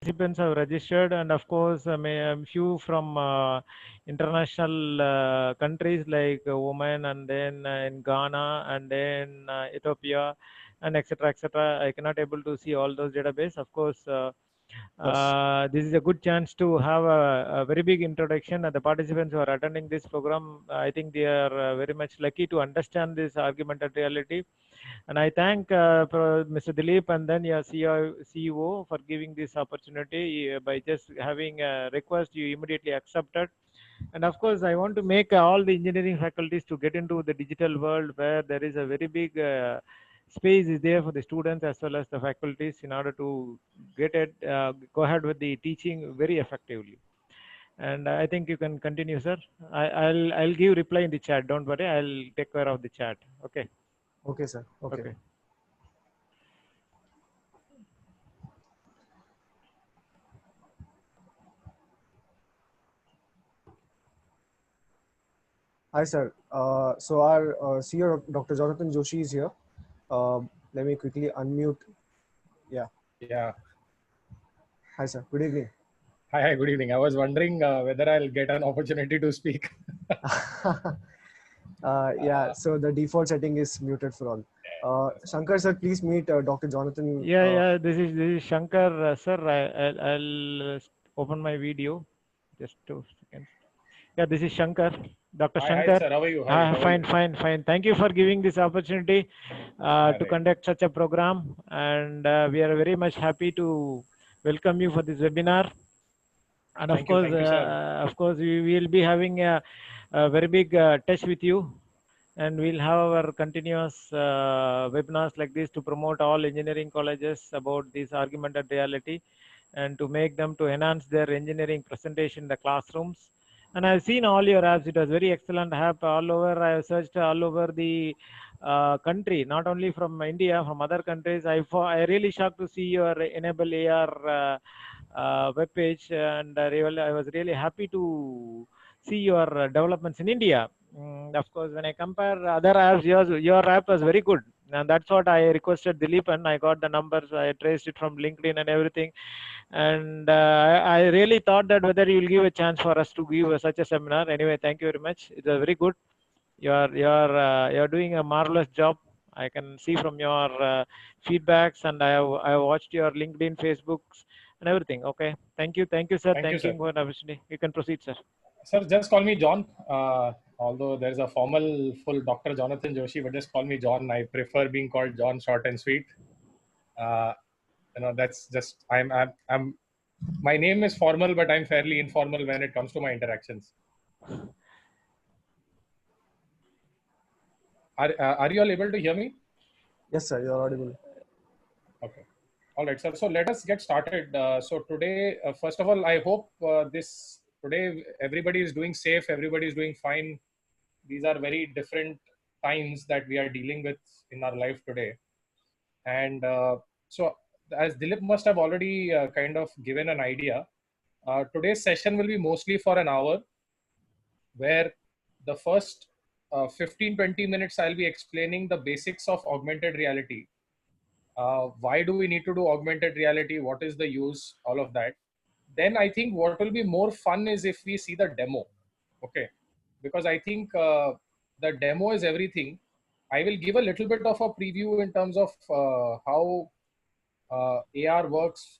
participants have registered, and of course, few from international countries like Oman, and then in Ghana, and then Ethiopia, and etc. etc. I cannot able to see all those database. Of course, Yes. this is a good chance to have a very big introduction. And the participants who are attending this program, I think they are very much lucky to understand this augmented reality. And I thank Mr. Dilip and then your CEO for giving this opportunity. By just having a request, you immediately accepted. And of course, I want to make all the engineering faculties to get into the digital world where there is a very big space is there for the students as well as the faculties in order to go ahead with the teaching very effectively. And I think you can continue, sir. I'll give reply in the chat. Don't worry, I'll take care of the chat. Okay. Okay, sir. Okay. Okay. Hi, sir. So our CEO, Dr. Jonathan Joshi, is here. Let me quickly unmute. Yeah. Yeah. Hi, sir. Good evening. Hi, good evening. I was wondering whether I'll get an opportunity to speak. Yeah. So the default setting is muted for all. Shankar, sir, please meet Dr. Jonathan. Yeah. This is Shankar, sir. I'll open my video. Just 2 seconds. Yeah, this is Shankar, Dr. Hi, Shankar. sir. How are you? How are Fine, you? fine. Thank you for giving this opportunity to Right. conduct such a program, and we are very much happy to welcome you for this webinar. And Thank you, sir. of course, we will be having a very big touch with you, and we'll have our continuous webinars like this to promote all engineering colleges about this augmented reality, and to make them to enhance their engineering presentation in the classrooms. And I've seen all your apps. It was very excellent app all over. I have searched all over the country, not only from India, from other countries. I really shocked to see your enable AR web page, and I was really happy to see your developments in India. Of course, when I compare other apps, your app was very good. And that's what I requested Dilip, and I got the numbers. I traced it from LinkedIn and everything. And I really thought that whether you will give a chance for us to give such a seminar. Anyway, thank you very much. It was very good. You're doing a marvelous job. I can see from your feedbacks, and I have watched your LinkedIn, Facebooks, and everything. Okay, thank you, sir. Thank you, Thank you sir. for the opportunity. You can proceed, sir. Sir, just call me John. Although there's a formal full Dr. Jonathan Joshi, but just call me John. I prefer being called John, short and sweet. That's just I'm. My name is formal, but I'm fairly informal when it comes to my interactions. Are you all able to hear me? Yes, sir. You're audible. Okay. All right, sir. So let us get started. So today, first of all, I hope today everybody is doing safe. Everybody is doing fine. These are very different times that we are dealing with in our life today. And so, as Dilip must have already kind of given an idea, today's session will be mostly for an hour, where the first 15-20 minutes I'll be explaining the basics of augmented reality. Why do we need to do augmented reality? What is the use? All of that. Then I think what will be more fun is if we see the demo. Okay. Because I think the demo is everything. I will give a little bit of a preview in terms of how AR works,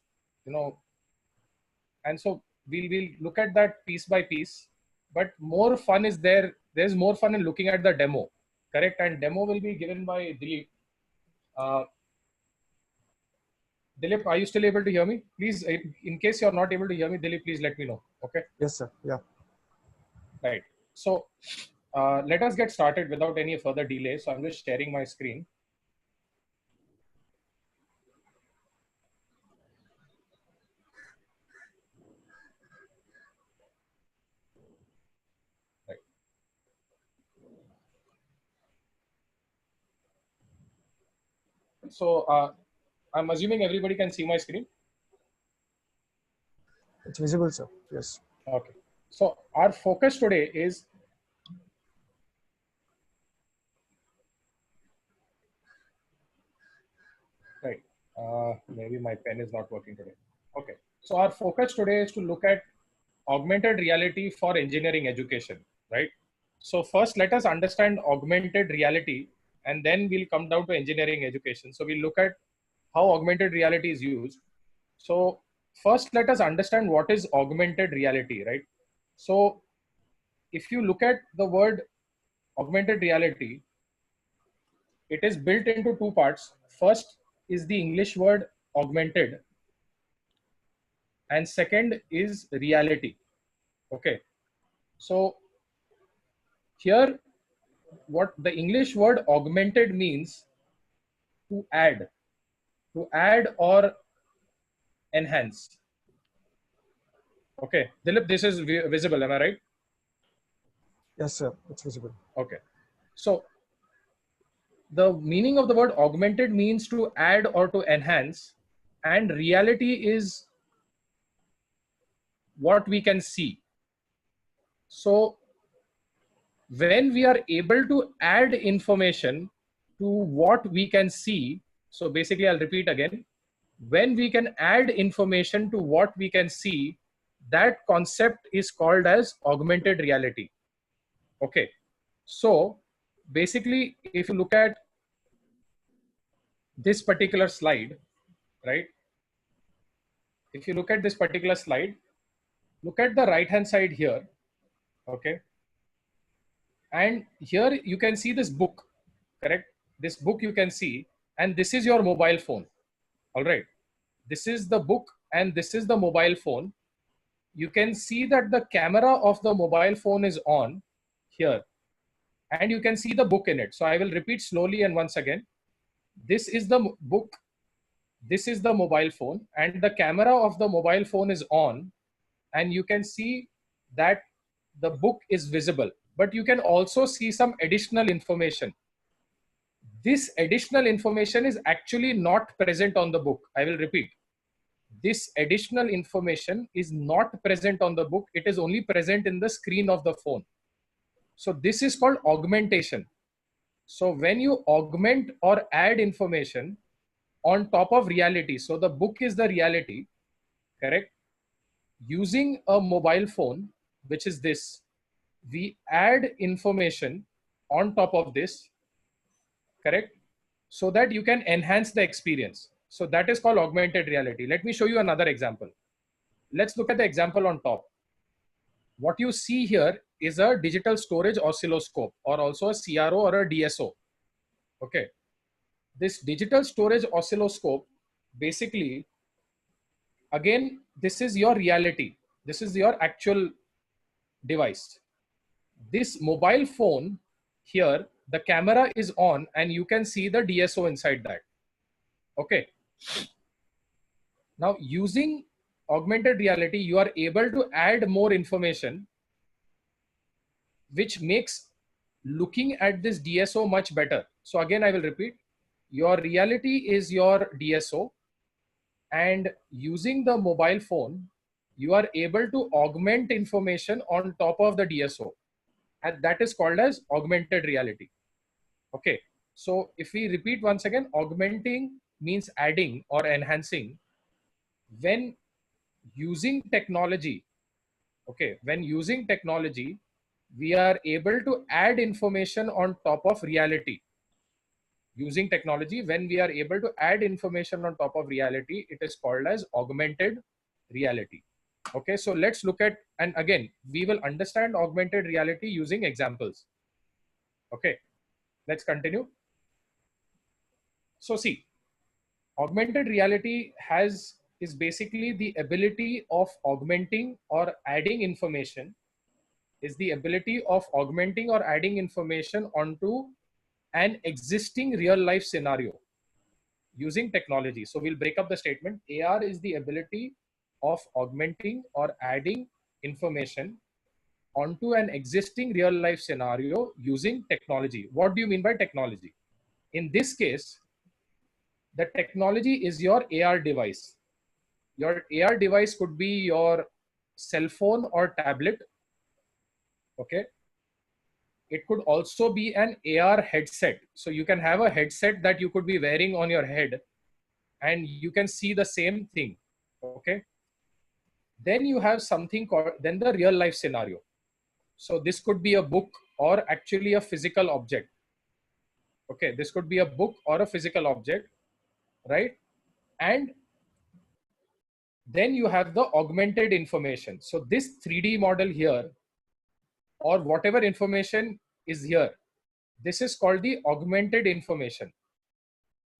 and so we'll look at that piece by piece. But more fun is there's more fun in looking at the demo, correct? And demo will be given by Dilip. Dilip, are you still able to hear me? Please, in case you're not able to hear me, Dilip, please let me know. Okay. Yes, sir. Yeah. Right. So let us get started without any further delay. So I'm just sharing my screen. Right. So I'm assuming everybody can see my screen. It's visible, sir. Yes. Okay. So our focus today is right. Maybe my pen is not working today. Okay. So our focus today is to look at augmented reality for engineering education, right? So first, let us understand augmented reality, and then we'll come down to engineering education. So we'll look at how augmented reality is used. So first, let us understand what is augmented reality, right? So if you look at the word augmented reality, it is built into two parts. First is the English word augmented, and second is reality. Okay. So here, what the English word augmented means to add or enhance. Okay. Dilip, this is visible, am I right? Yes, sir. It's visible. Okay. So the meaning of the word augmented means to add or to enhance, and reality is what we can see. So when we are able to add information to what we can see, so basically I'll repeat again, when we can add information to what we can see, that concept is called as augmented reality. Okay. So basically, if you look at this particular slide, right? If you look at this particular slide, look at the right hand side here. Okay. And here you can see this book, correct? This book you can see, and this is your mobile phone. All right. This is the book and this is the mobile phone. You can see that the camera of the mobile phone is on here, and you can see the book in it. So I will repeat slowly and once again. This is the book, this is the mobile phone, and the camera of the mobile phone is on, and you can see that the book is visible, but you can also see some additional information. This additional information is actually not present on the book. I will repeat. This additional information is not present on the book. It is only present in the screen of the phone. So this is called augmentation. So when you augment or add information on top of reality, so the book is the reality, correct? Using a mobile phone, which is this, we add information on top of this, correct? So that you can enhance the experience. So that is called augmented reality. Let me show you another example. Let's look at the example on top. What you see here is a digital storage oscilloscope, or also a CRO or a DSO. Okay. This digital storage oscilloscope, basically, again, this is your reality. This is your actual device. This mobile phone here, the camera is on and you can see the DSO inside that. Okay. Now using augmented reality, you are able to add more information, which makes looking at this DSO much better. So again, I will repeat, your reality is your DSO, and using the mobile phone, you are able to augment information on top of the DSO, and that is called as augmented reality. Okay. So if we repeat once again, augmenting means adding or enhancing. When using technology, okay, when using technology, we are able to add information on top of reality. Using technology, when we are able to add information on top of reality, it is called as augmented reality. Okay, so let's look at, and again, we will understand augmented reality using examples. Okay, let's continue. So see, augmented reality is basically the ability of augmenting or adding information, is the ability of augmenting or adding information onto an existing real life scenario using technology. So we'll break up the statement. AR is the ability of augmenting or adding information onto an existing real life scenario using technology. What do you mean by technology? In this case, the technology is your AR device. Your AR device could be your cell phone or tablet. Okay. It could also be an AR headset. So you can have a headset that you could be wearing on your head and you can see the same thing. Okay. Then you have something called, then the real life scenario. So this could be a book or actually a physical object. Okay, this could be a book or a physical object, right? And then you have the augmented information. So this 3D model here, or whatever information is here, this is called the augmented information.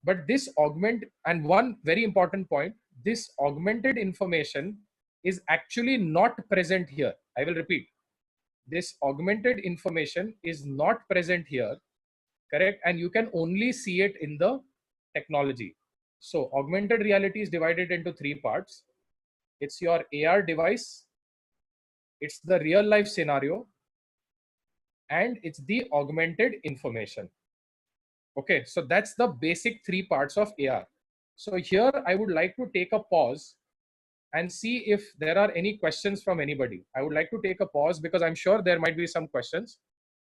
But this and one very important point, this augmented information is actually not present here. I will repeat. This augmented information is not present here, correct? And you can only see it in the technology. So augmented reality is divided into three parts. It's your AR device, it's the real life scenario, and it's the augmented information. Okay, so that's the basic three parts of AR. So here I would like to take a pause and see if there are any questions from anybody. I would like to take a pause because I'm sure there might be some questions.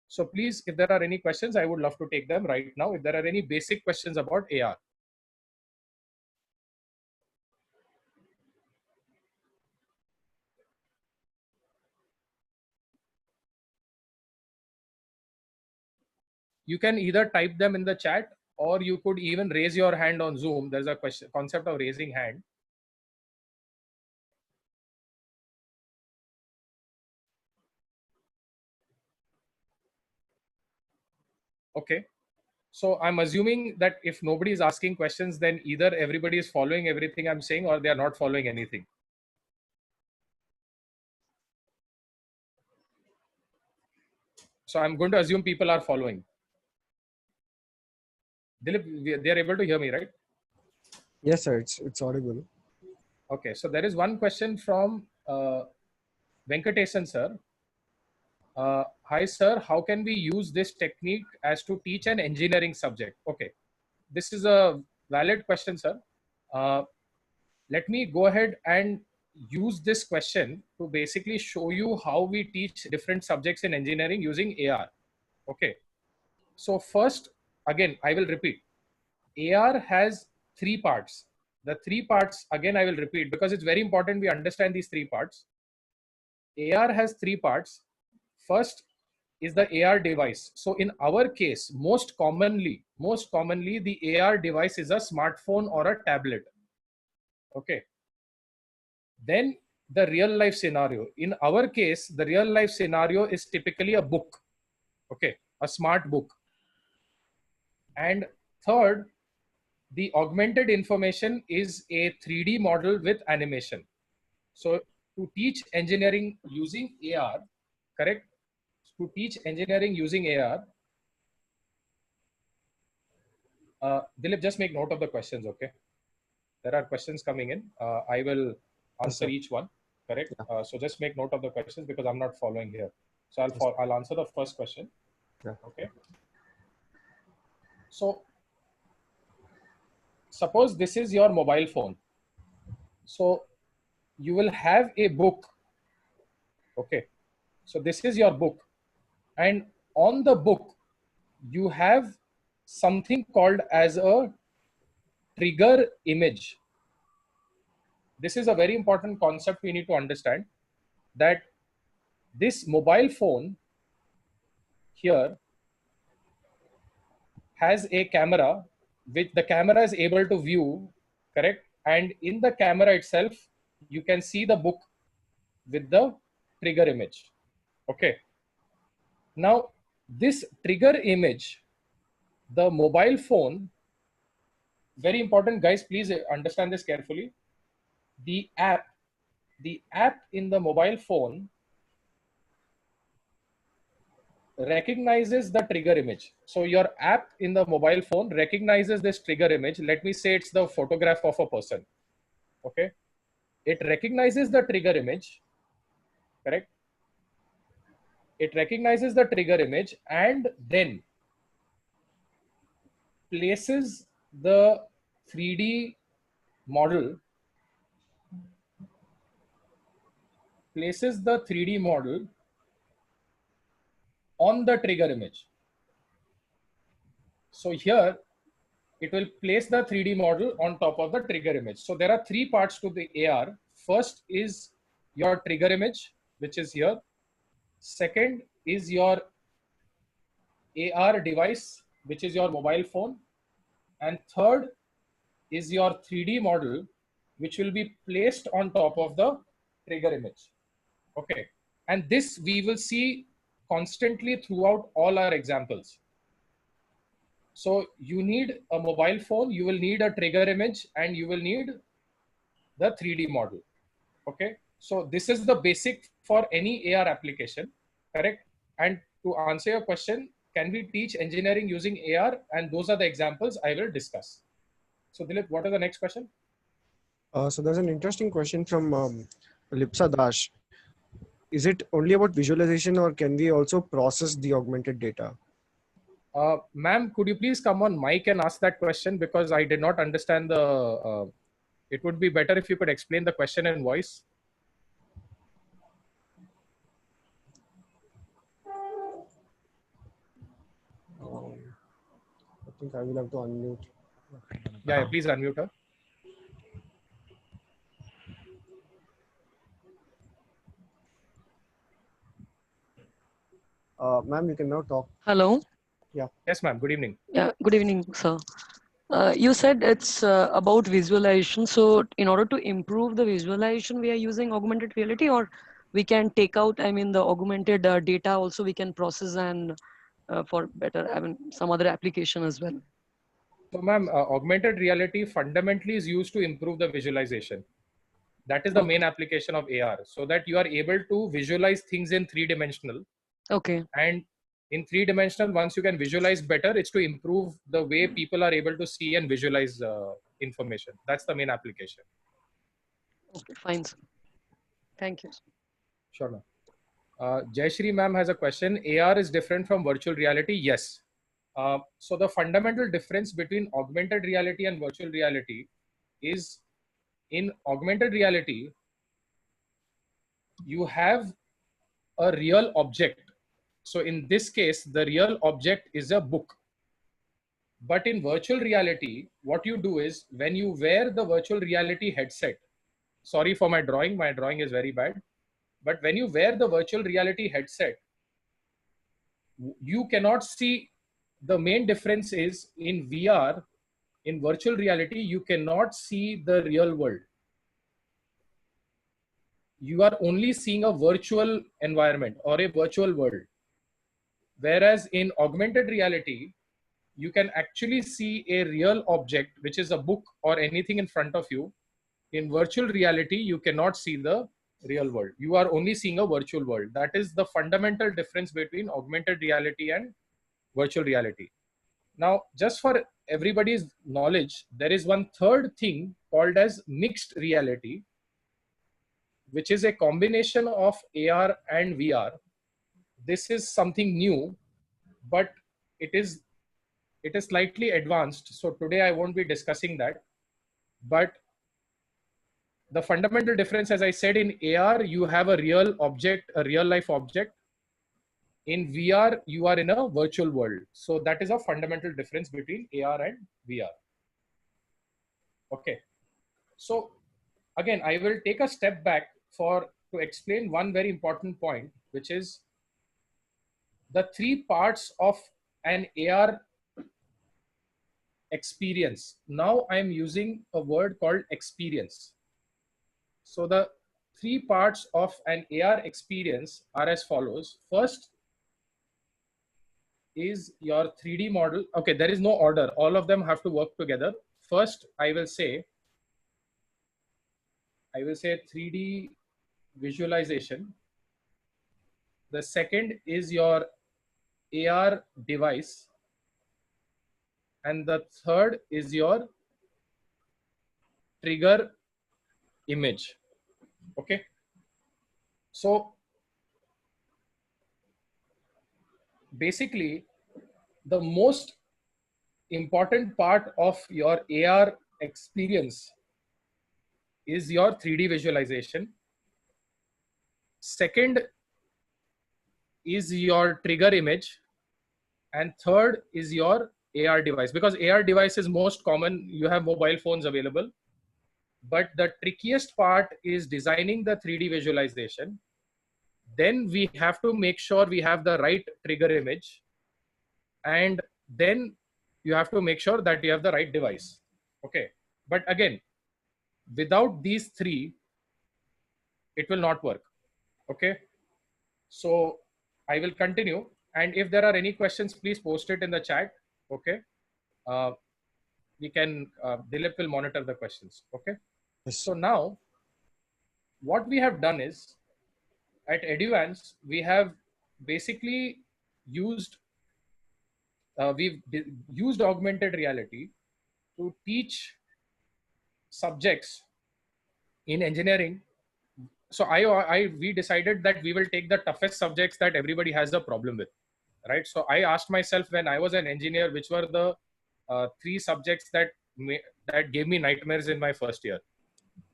So please, if there are any questions, I would love to take them right now. If there are any basic questions about AR. You can either type them in the chat or you could even raise your hand on Zoom. There's a concept of raising hand. Okay. So I'm assuming that if nobody is asking questions, then either everybody is following everything I'm saying or they are not following anything. So I'm going to assume people are following. Dilip, they are able to hear me, right? Yes, sir. It's audible. Okay. So there is one question from Venkatesan sir. Hi sir, how can we use this technique as to teach an engineering subject? Okay. This is a valid question, sir. Let me go ahead and use this question to basically show you how we teach different subjects in engineering using AR. Okay. So first, again, I will repeat. AR has three parts. The three parts, again, I will repeat because it's very important we understand these three parts. AR has three parts. First is the AR device. So in our case, most commonly, the AR device is a smartphone or a tablet. Okay. Then the real life scenario. In our case, the real life scenario is typically a book. Okay, a smart book. And third, the augmented information is a 3D model with animation. So to teach engineering using AR, correct? To teach engineering using AR, Dilip, just make note of the questions, okay? There are questions coming in. I will answer each one, correct? Yeah. So just make note of the questions because I'm not following here. So I'll answer the first question. Yeah. Okay. So suppose this is your mobile phone. So you will have a book. Okay. So this is your book. And on the book, you have something called as a trigger image. This is a very important concept we need to understand, that this mobile phone here has a camera which the camera is able to view, correct? And in the camera itself, you can see the book with the trigger image. Okay. Now, this trigger image, the mobile phone, very important, guys, please understand this carefully. The app in the mobile phone recognizes the trigger image. So your app in the mobile phone recognizes this trigger image. Let me say it's the photograph of a person. Okay. It recognizes the trigger image, correct? It recognizes the trigger image and then places the 3D model, on the trigger image. So here it will place the 3D model on top of the trigger image. So there are three parts to the AR. First is your trigger image, which is here. Second is your AR device, which is your mobile phone. And third is your 3D model, which will be placed on top of the trigger image. Okay. And this we will see constantly throughout all our examples. So you need a mobile phone, you will need a trigger image, and you will need the 3D model. Okay. So this is the basic for any AR application, correct? And to answer your question, can we teach engineering using AR? And those are the examples I will discuss. So Dilip, what is the next question? So there's an interesting question from Lipsa Dash. Is it only about visualization, or can we also process the augmented data? Ma'am, could you please come on mic and ask that question, because I did not understand the, it would be better if you could explain the question in voice. I think I will have to unmute. Yeah, please unmute her. Ma'am, you can now talk. Hello. Yeah. Yes, ma'am. Good evening. Yeah. Good evening, sir. You said it's about visualization. So, in order to improve the visualization, we are using augmented reality, or we can take out, I mean, the augmented data also we can process and for better, I mean, some other application as well. So, ma'am, augmented reality fundamentally is used to improve the visualization. That is the main application of AR, so that you are able to visualize things in three-dimensional. Okay. And in three-dimensional, once you can visualize better, it's to improve the way people are able to see and visualize information. That's the main application. Okay, fine, sir. Thank you. Sure, ma'am. Jayashri ma'am has a question. AR is different from virtual reality? Yes. So the fundamental difference between augmented reality and virtual reality is, in augmented reality, you have a real object. So in this case, the real object is a book. But in virtual reality, what you do is, when you wear the virtual reality headset, sorry for my drawing is very bad. But when you wear the virtual reality headset, you cannot see. The main difference is, in VR, in virtual reality, you cannot see the real world. You are only seeing a virtual environment or a virtual world. Whereas in augmented reality, you can actually see a real object, which is a book or anything in front of you. In virtual reality, you cannot see the real world. You are only seeing a virtual world. That is the fundamental difference between augmented reality and virtual reality. Now, just for everybody's knowledge, there is one third thing called as mixed reality, which is a combination of AR and VR. This is something new, but it is slightly advanced. So today I won't be discussing that. But the fundamental difference, as I said, in AR, you have a real object, a real life object. In VR, you are in a virtual world. So that is a fundamental difference between AR and VR. Okay. So again, I will take a step back to explain one very important point, which is the three parts of an AR experience. Now I'm using a word called experience. So the three parts of an AR experience are as follows. First is your 3D model. Okay, there is no order. All of them have to work together. First, I will say 3D visualization. The second is your AR device. And the third is your trigger image. Okay. So basically, the most important part of your AR experience is your 3D visualization. Second is your trigger image. And third is your AR device, because AR device is most common. You have mobile phones available. but the trickiest part is designing the 3D visualization. Then we have to make sure we have the right trigger image, and then you have to make sure that you have the right device. Okay, but again, without these three, it will not work. Okay, so I will continue, and if there are any questions, please post it in the chat. Okay, uh, we can Dilip will monitor the questions. Okay, Yes. so now what we have done is, at Eduvance we have basically used used augmented reality to teach subjects in engineering. So we decided that we will take the toughest subjects that everybody has a problem with, right? So I asked myself, when I was an engineer, which were the three subjects that gave me nightmares in my first year.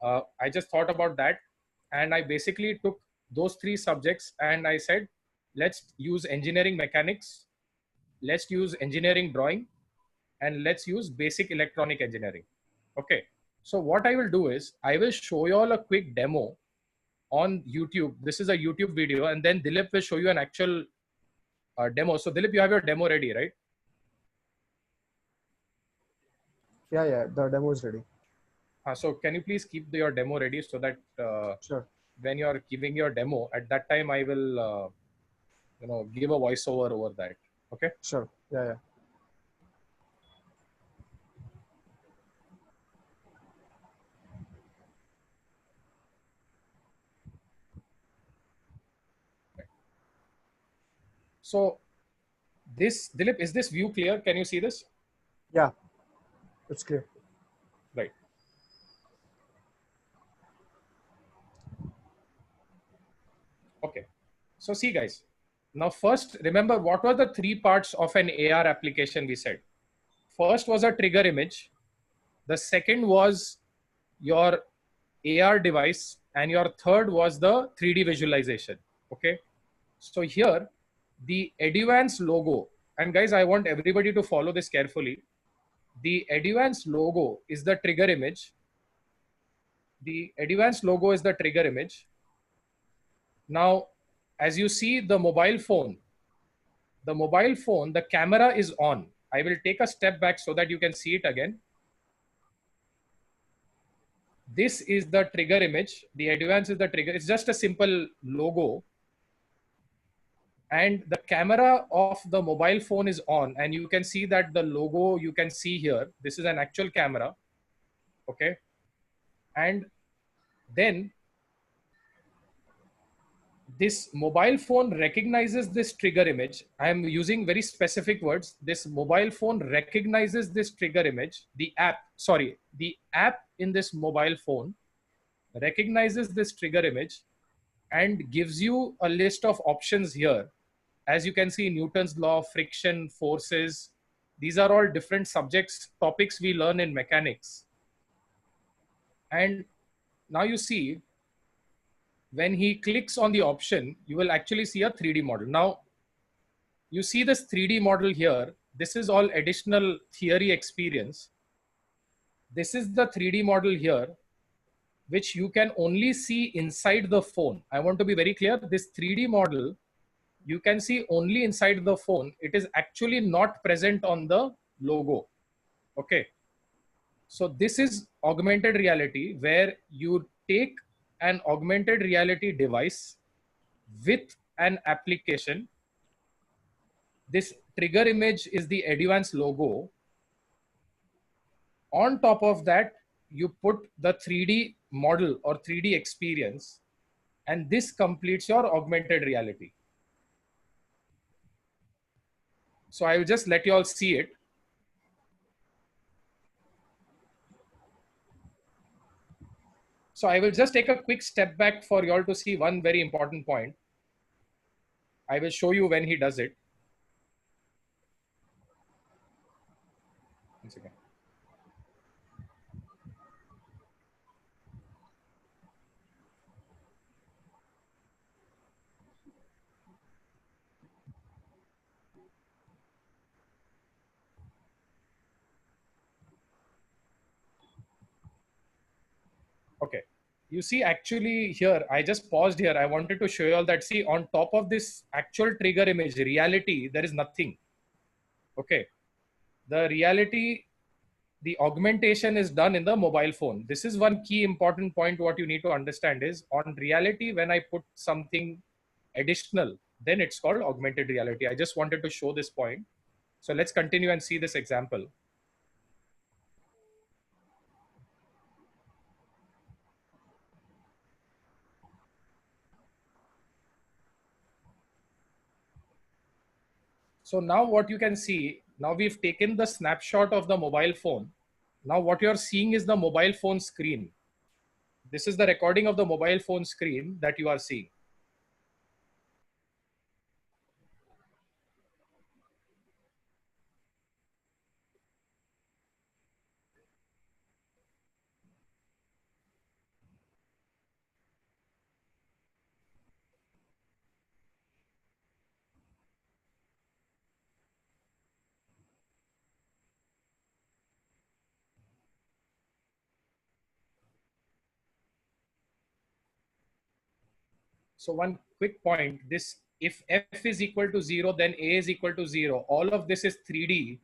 I just thought about that, and I basically took those three subjects and I said, let's use engineering mechanics, let's use engineering drawing, and let's use basic electronic engineering. Okay, so what I will do is I will show you all a quick demo on YouTube. This is a YouTube video, and then Dilip will show you an actual demo. So Dilip, you have your demo ready, right? Yeah, the demo is ready. So can you please keep your demo ready so that Sure. when you are giving your demo, at that time I will give a voiceover over that. Okay. Sure. Yeah. So this, Dilip, is this view clear? Can you see this? Yeah, it's clear. Right. Okay. So see, guys, now first remember, what were the three parts of an AR application we said? First was a trigger image. The second was your AR device, and your third was the 3D visualization. Okay. So here, the Eduvance logo, and guys, I want everybody to follow this carefully. The Eduvance logo is the trigger image. The Eduvance logo is the trigger image. Now, as you see the camera is on. I will take a step back so that you can see it again. This is the trigger image. The Eduvance is the trigger. It's just a simple logo. And the camera of the mobile phone is on, and you can see that the logo you can see here. This is an actual camera. Okay. And then this mobile phone recognizes this trigger image. I am using very specific words. This mobile phone recognizes this trigger image. The app in this mobile phone recognizes this trigger image and gives you a list of options here. As you can see, Newton's law, friction, forces, these are all different topics we learn in mechanics. And now you see, when he clicks on the option, you will actually see a 3D model. Now, you see this 3D model here. This is all additional theory experience. This is the 3D model here, which you can only see inside the phone. I want to be very clear. This 3D model, you can see only inside the phone. It is actually not present on the logo. Okay. So this is augmented reality, where you take an augmented reality device with an application. This trigger image is the Eduvance logo. On top of that, you put the 3D model or 3D experience, and this completes your augmented reality. So I will just let you all see it. So I will just take a quick step back for you all to see one very important point. I will show you when he does it. Once again. Okay. You see, actually here, I just paused here. I wanted to show you all that, see, on top of this actual trigger image, reality, there is nothing. Okay. The reality, the augmentation is done in the mobile phone. This is one key important point. What you need to understand is on reality, when I put something additional, then it's called augmented reality. I just wanted to show this point. So let's continue and see this example. So now what you can see, now we've taken the snapshot of the mobile phone. Now what you're seeing is the mobile phone screen. This is the recording of the mobile phone screen that you are seeing. So one quick point, this, if f is equal to 0, then a is equal to 0. All of this is 3D,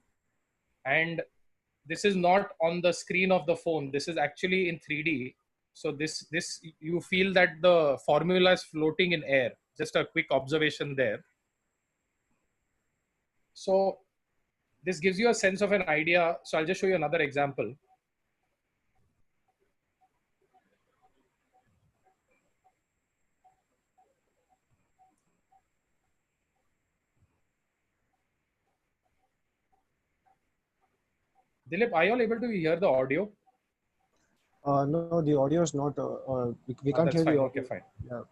and this is not on the screen of the phone. This is actually in 3D. So this you feel that the formula is floating in air. Just a quick observation there. So this gives you a sense of an idea. So I'll just show you another example. Dilip, are you all able to hear the audio? No, the audio is not. We can't That's hear fine. the audio. Okay, fine. Yeah.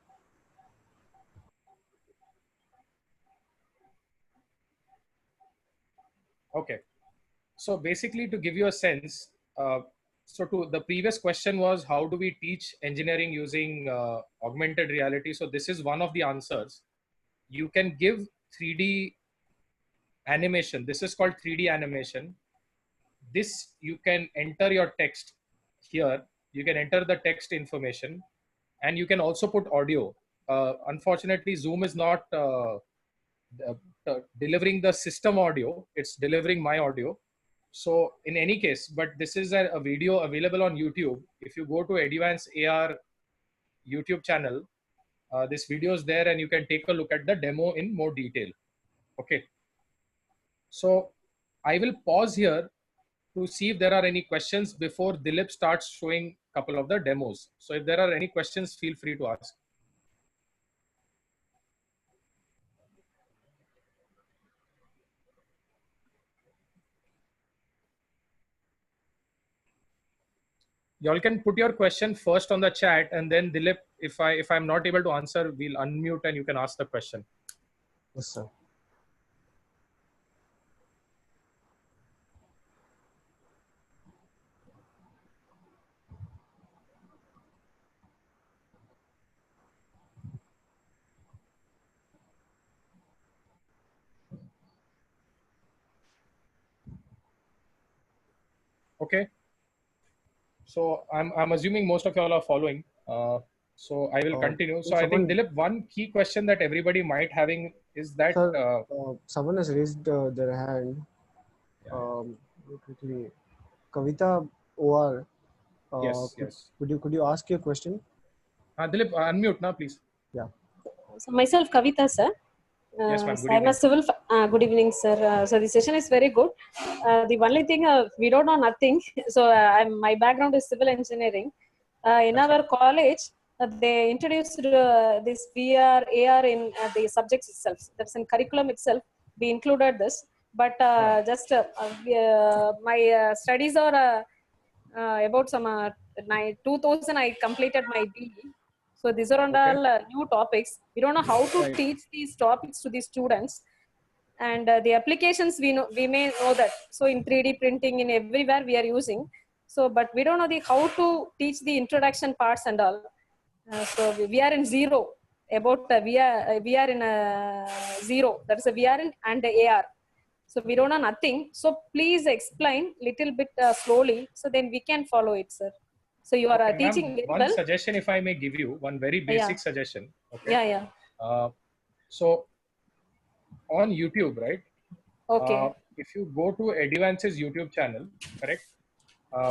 Okay. So basically, to give you a sense, so to the previous question was, how do we teach engineering using augmented reality? So this is one of the answers. You can give 3D animation. This is called 3D animation. This, you can enter your text here. You can enter the text information, and you can also put audio. Unfortunately, Zoom is not delivering the system audio. It's delivering my audio. So in any case, but this is a video available on YouTube. If you go to Advance AR YouTube channel, this video is there, and you can take a look at the demo in more detail. Okay. So I will pause here to see if there are any questions before Dilip starts showing a couple of the demos. So if there are any questions, feel free to ask. Y'all can put your question first on the chat, and then Dilip, if I'm not able to answer, we'll unmute and you can ask the question. Yes, sir. Okay. So I'm assuming most of y'all are following. So I will continue. So I think, Dilip, one key question that everybody might having is that Sir, someone has raised their hand. Yeah. Quickly, Kavita OR. Yes, yes. Could you ask your question? Dilip, unmute now, please. Yeah. So myself, Kavita, sir. Yes, ma'am. Good I'm a evening. civil. Good evening, sir. So the session is very good. The only thing we don't know nothing. So my background is civil engineering. In our college, they introduced this VR, AR in the subjects itself. That's in curriculum itself. We included this, but my studies are about some 2000. I completed my BE. So these are all new topics. We don't know how to teach these topics to the students, and the applications we may know that. So in 3D printing, in everywhere we are using. So, but we don't know the how to teach the introduction parts and all. So we are in zero about we are in zero. That is a VR and the AR. So we don't know nothing. So please explain little bit slowly, so then we can follow it, sir. So you are Okay, ma'am, teaching very one well. suggestion, if I may give you, one very basic suggestion. Okay. Yeah, yeah. So on YouTube, right? Okay. If you go to Eduvance's YouTube channel, correct?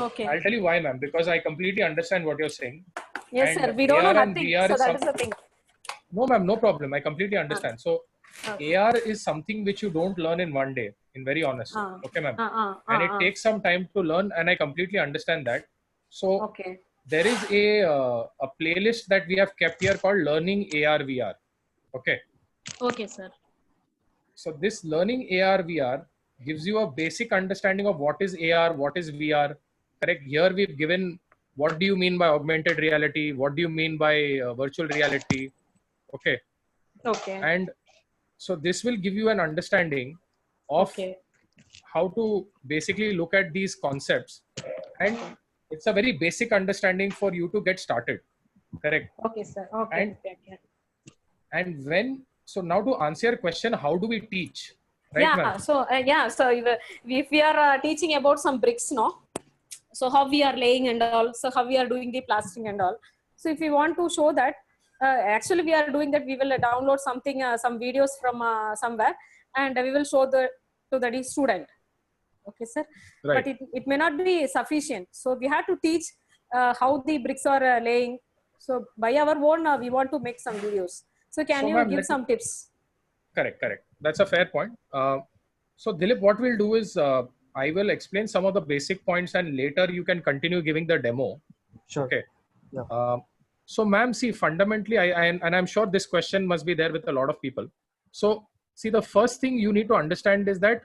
Okay. I'll tell you why, ma'am, because I completely understand what you're saying. Yes, And sir. We don't know AR and nothing. VR So is that is the thing. no, ma'am, no problem. I completely understand. So Okay. AR is something which you don't learn in one day, in very honest. Okay, ma'am. And it takes some time to learn, and I completely understand that. So Okay. there is a playlist that we have kept here called Learning AR VR. Okay. Okay, sir. So this Learning AR VR gives you a basic understanding of what is AR, what is VR. Correct. Here we've given what do you mean by augmented reality, what do you mean by virtual reality. Okay. Okay. And so this will give you an understanding of how to basically look at these concepts, and it's a very basic understanding for you to get started. Correct. Okay, sir. Okay. And when, so now to answer your question, how do we teach? Right, Yeah. So So if we are teaching about some bricks, no. So how we are laying and all. So how we are doing the plastering and all. So if we want to show that, actually we are doing that. We will download something, some videos from somewhere, and we will show to the student. Okay, sir. Right. But it may not be sufficient. So we have to teach how the bricks are laying. So by our own, we want to make some videos. So can you give some tips? Correct. That's a fair point. So Dilip, what we'll do is I will explain some of the basic points, and later you can continue giving the demo. Sure. Okay. Yeah. So ma'am, see, fundamentally, and I'm sure this question must be there with a lot of people. So see, the first thing you need to understand is that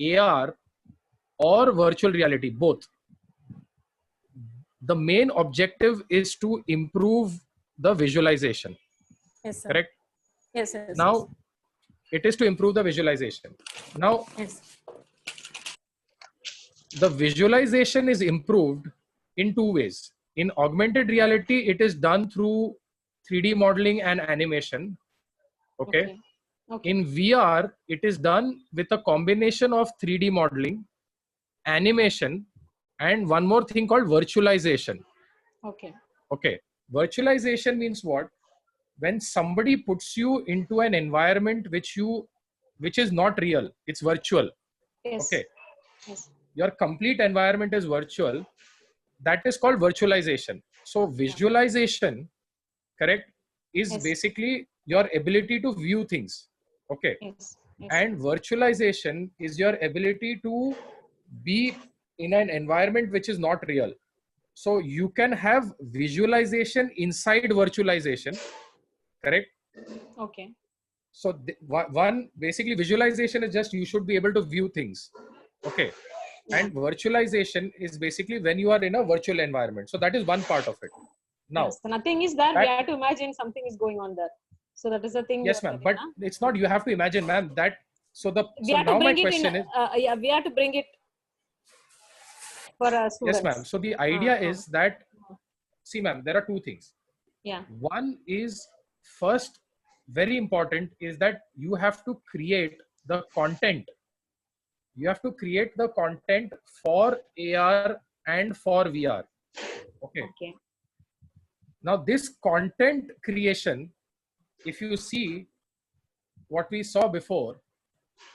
AR or virtual reality, both, the main objective is to improve the visualization. Yes, sir. Correct? Yes. Now, it is to improve the visualization. Now, the visualization is improved in two ways. In augmented reality, it is done through 3D modeling and animation. Okay. In VR, it is done with a combination of 3D modeling, animation, and one more thing called virtualization. Okay. Virtualization means what? When somebody puts you into an environment which is not real, it's virtual. Okay. Your complete environment is virtual. That is called virtualization. So visualization, correct, is basically your ability to view things. Okay. And virtualization is your ability to be in an environment which is not real. So you can have visualization inside virtualization. Correct. Okay. So one, basically visualization is just you should be able to view things. Okay. And virtualization is basically when you are in a virtual environment. So that is one part of it. Now, so nothing is there. We have to imagine something is going on there. So that is the thing. Yes, ma'am. But it's not. You have to imagine, ma'am. That so the we have now to bring my it question in, is. Yeah, we have to bring it for students. Yes, ma'am. So the idea is that, see, ma'am, there are two things. Yeah. One is, first, very important, is that you have to create the content. You have to create the content for AR and for VR. Okay. Now this content creation, if you see what we saw before,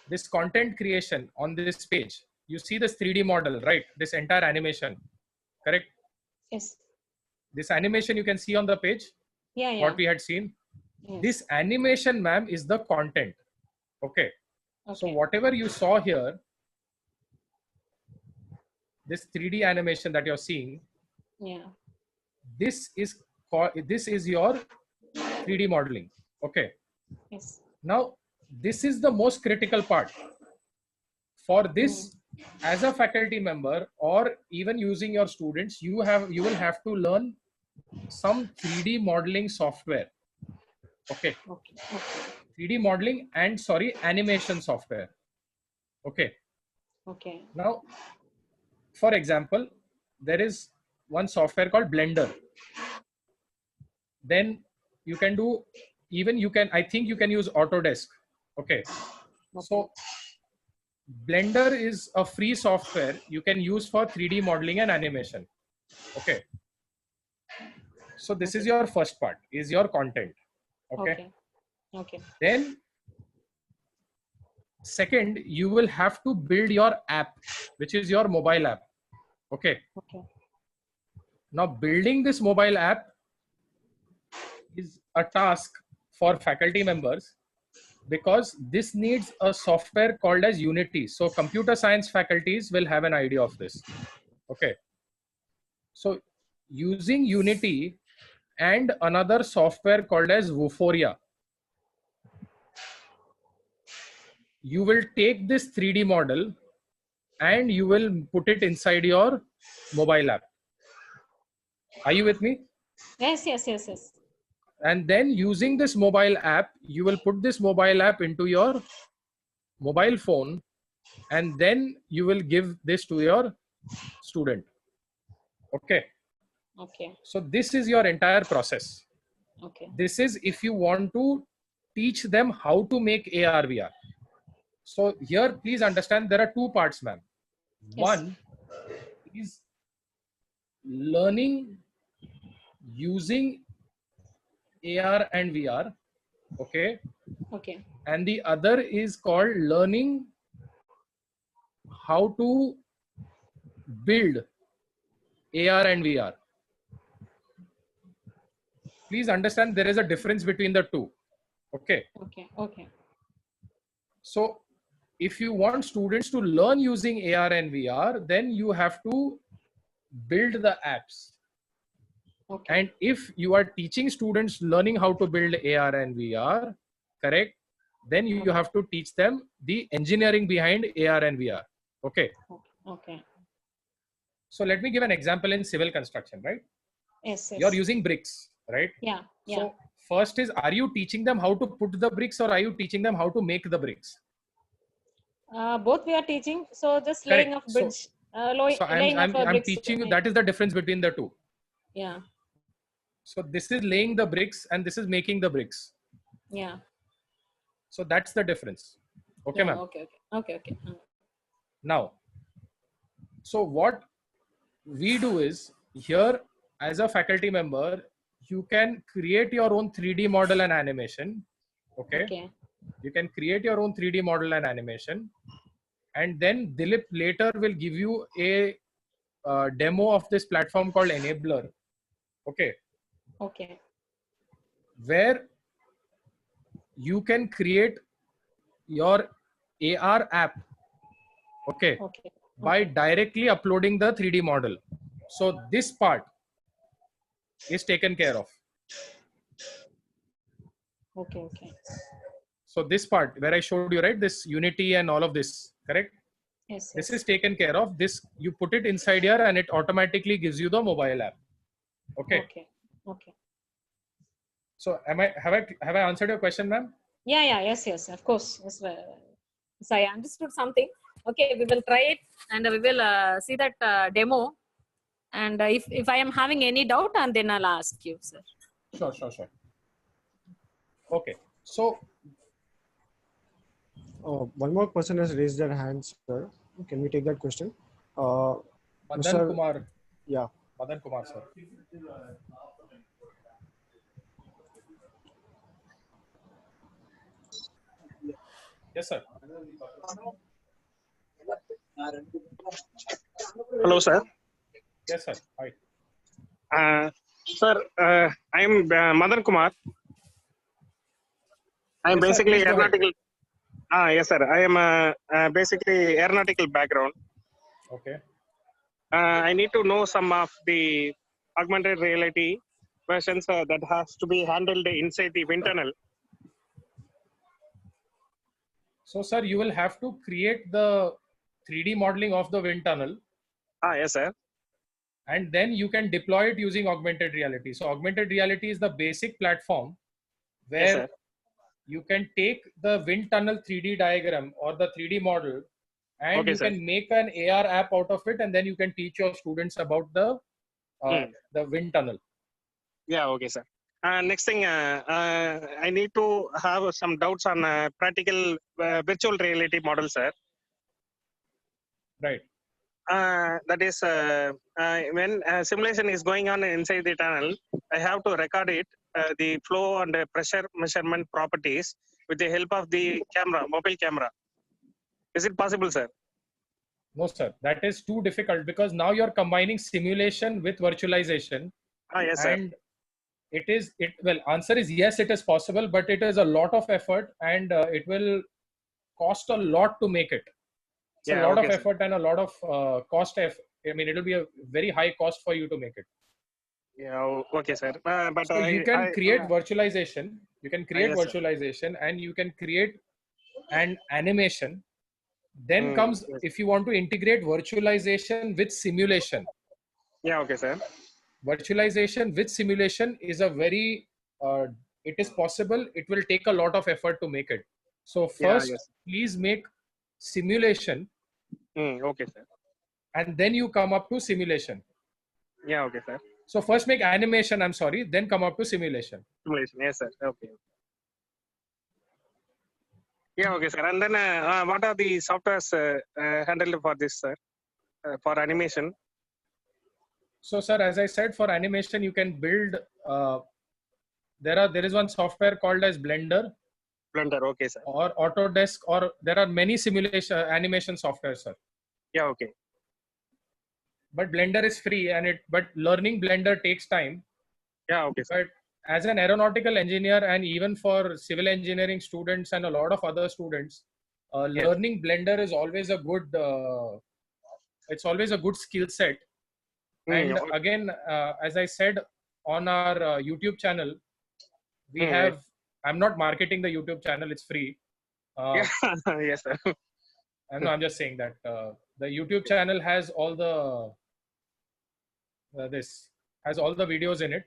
this content creation on this page, you see this 3D model, right? This entire animation, correct? Yes. This animation you can see on the page. Yeah. What we had seen. Yes. This animation, ma'am, is the content. Okay. So whatever you saw here, this 3D animation that you're seeing, this is your 3D modeling. Okay. Yes. Now, this is the most critical part. For this, as a faculty member or even using your students, you will have to learn some 3D modeling software. Okay. 3D modeling and animation software. Okay. Now, for example, there is one software called Blender. Then you can do, I think you can use Autodesk. Okay. So Blender is a free software you can use for 3D modeling and animation. Okay. So this is your first part, is your content. Okay. Okay. Then second, you will have to build your app, which is your mobile app. Okay. Okay. Now building this mobile app is a task for faculty members, because this needs a software called as Unity. So computer science faculties will have an idea of this. Okay. So using Unity and another software called as Vuforia, you will take this 3D model and you will put it inside your mobile app. Are you with me? Yes. And then using this mobile app, you will put this mobile app into your mobile phone, and then you will give this to your student. Okay. Okay. So this is your entire process. Okay. This is if you want to teach them how to make AR VR. So here, please understand, there are two parts, ma'am. Yes. One is learning using AR and VR. Okay. Okay. And the other is called learning how to build AR and VR. Please understand, there is a difference between the two. Okay. Okay. So if you want students to learn using AR and VR, then you have to build the apps. Okay. And if you are teaching students learning how to build AR and VR, correct, then you have to teach them the engineering behind AR and VR. Okay. Okay. So let me give an example in civil construction, right? Yes. You're using bricks, right? Yeah. So first is, are you teaching them how to put the bricks, or are you teaching them how to make the bricks? Both we are teaching. So just Correct. laying of bridge. So I'm teaching you, that is the difference between the two. Yeah. So this is laying the bricks and this is making the bricks. Yeah. So that's the difference. Okay, ma'am. Okay. Now, so what we do is, here as a faculty member, you can create your own 3D model and animation. Okay. You can create your own 3D model and animation. And then Dilip later will give you a demo of this platform called Enabler. Okay. Where you can create your AR app. Okay. By directly uploading the 3D model. So this part is taken care of. Okay. So this part where I showed you, right, this Unity and all of this, correct? Yes. This is taken care of. This, you put it inside here and it automatically gives you the mobile app. Okay. So have I answered your question, ma'am? Yeah. Yes. Of course. Yes. So I understood something. Okay, we will try it and we will see that demo. And if I am having any doubt, and then I'll ask you, sir. Sure. Okay. So one more person has raised their hand, sir. Can we take that question? Madan Kumar. Yeah. Madan Kumar, sir. Yes, sir. Hello, sir. Yes, sir. Hi. Sir, I am Madan Kumar. I am basically aeronautical. Yes, sir. I am basically aeronautical background. Okay. I need to know some of the augmented reality versions that has to be handled inside the wind tunnel. So, sir, you will have to create the 3D modeling of the wind tunnel. Yes, sir. And then you can deploy it using augmented reality. So augmented reality is the basic platform where you can take the wind tunnel 3D diagram or the 3D model, and you can make an AR app out of it, and then you can teach your students about the wind tunnel. Yeah, okay, sir. Next thing, I need to have some doubts on practical virtual reality model, sir. Right. That is when simulation is going on inside the tunnel, I have to record it, the flow and pressure measurement properties with the help of the camera, mobile camera. Is it possible, sir? No, sir. That is too difficult because now you're combining simulation with virtualization. Yes, sir. And well, answer is yes, it is possible, but it is a lot of effort and it will cost a lot to make it. It's a lot of effort and a lot of cost. I mean, it will be a very high cost for you to make it. Yeah, okay, sir. But so you can create virtualization. You can create yes, virtualization and you can create an animation. Then comes if you want to integrate virtualization with simulation. Yeah, okay, sir. Virtualization with simulation is a very, it is possible. It will take a lot of effort to make it. So first, please make simulation. Okay, sir. And then you come up to simulation. Yeah, okay, sir. So first make animation, I'm sorry, then come up to simulation. Simulation, yes, sir. Okay. Yeah, okay, sir. And then what are the softwares handled for this, sir? For animation? So, sir, as I said, for animation, you can build, there is one software called as Blender. Blender, okay, sir. Or Autodesk, or there are many simulation animation software, sir. Yeah, okay. But Blender is free, and but learning Blender takes time. Yeah, okay, sir. But as an aeronautical engineer, and even for civil engineering students and a lot of other students, learning Blender is always a good. It's always a good skill set. And again, as I said on our YouTube channel, we have. I'm not marketing the YouTube channel; it's free. Yes, sir. I'm just saying that the YouTube channel has all the has all the videos in it,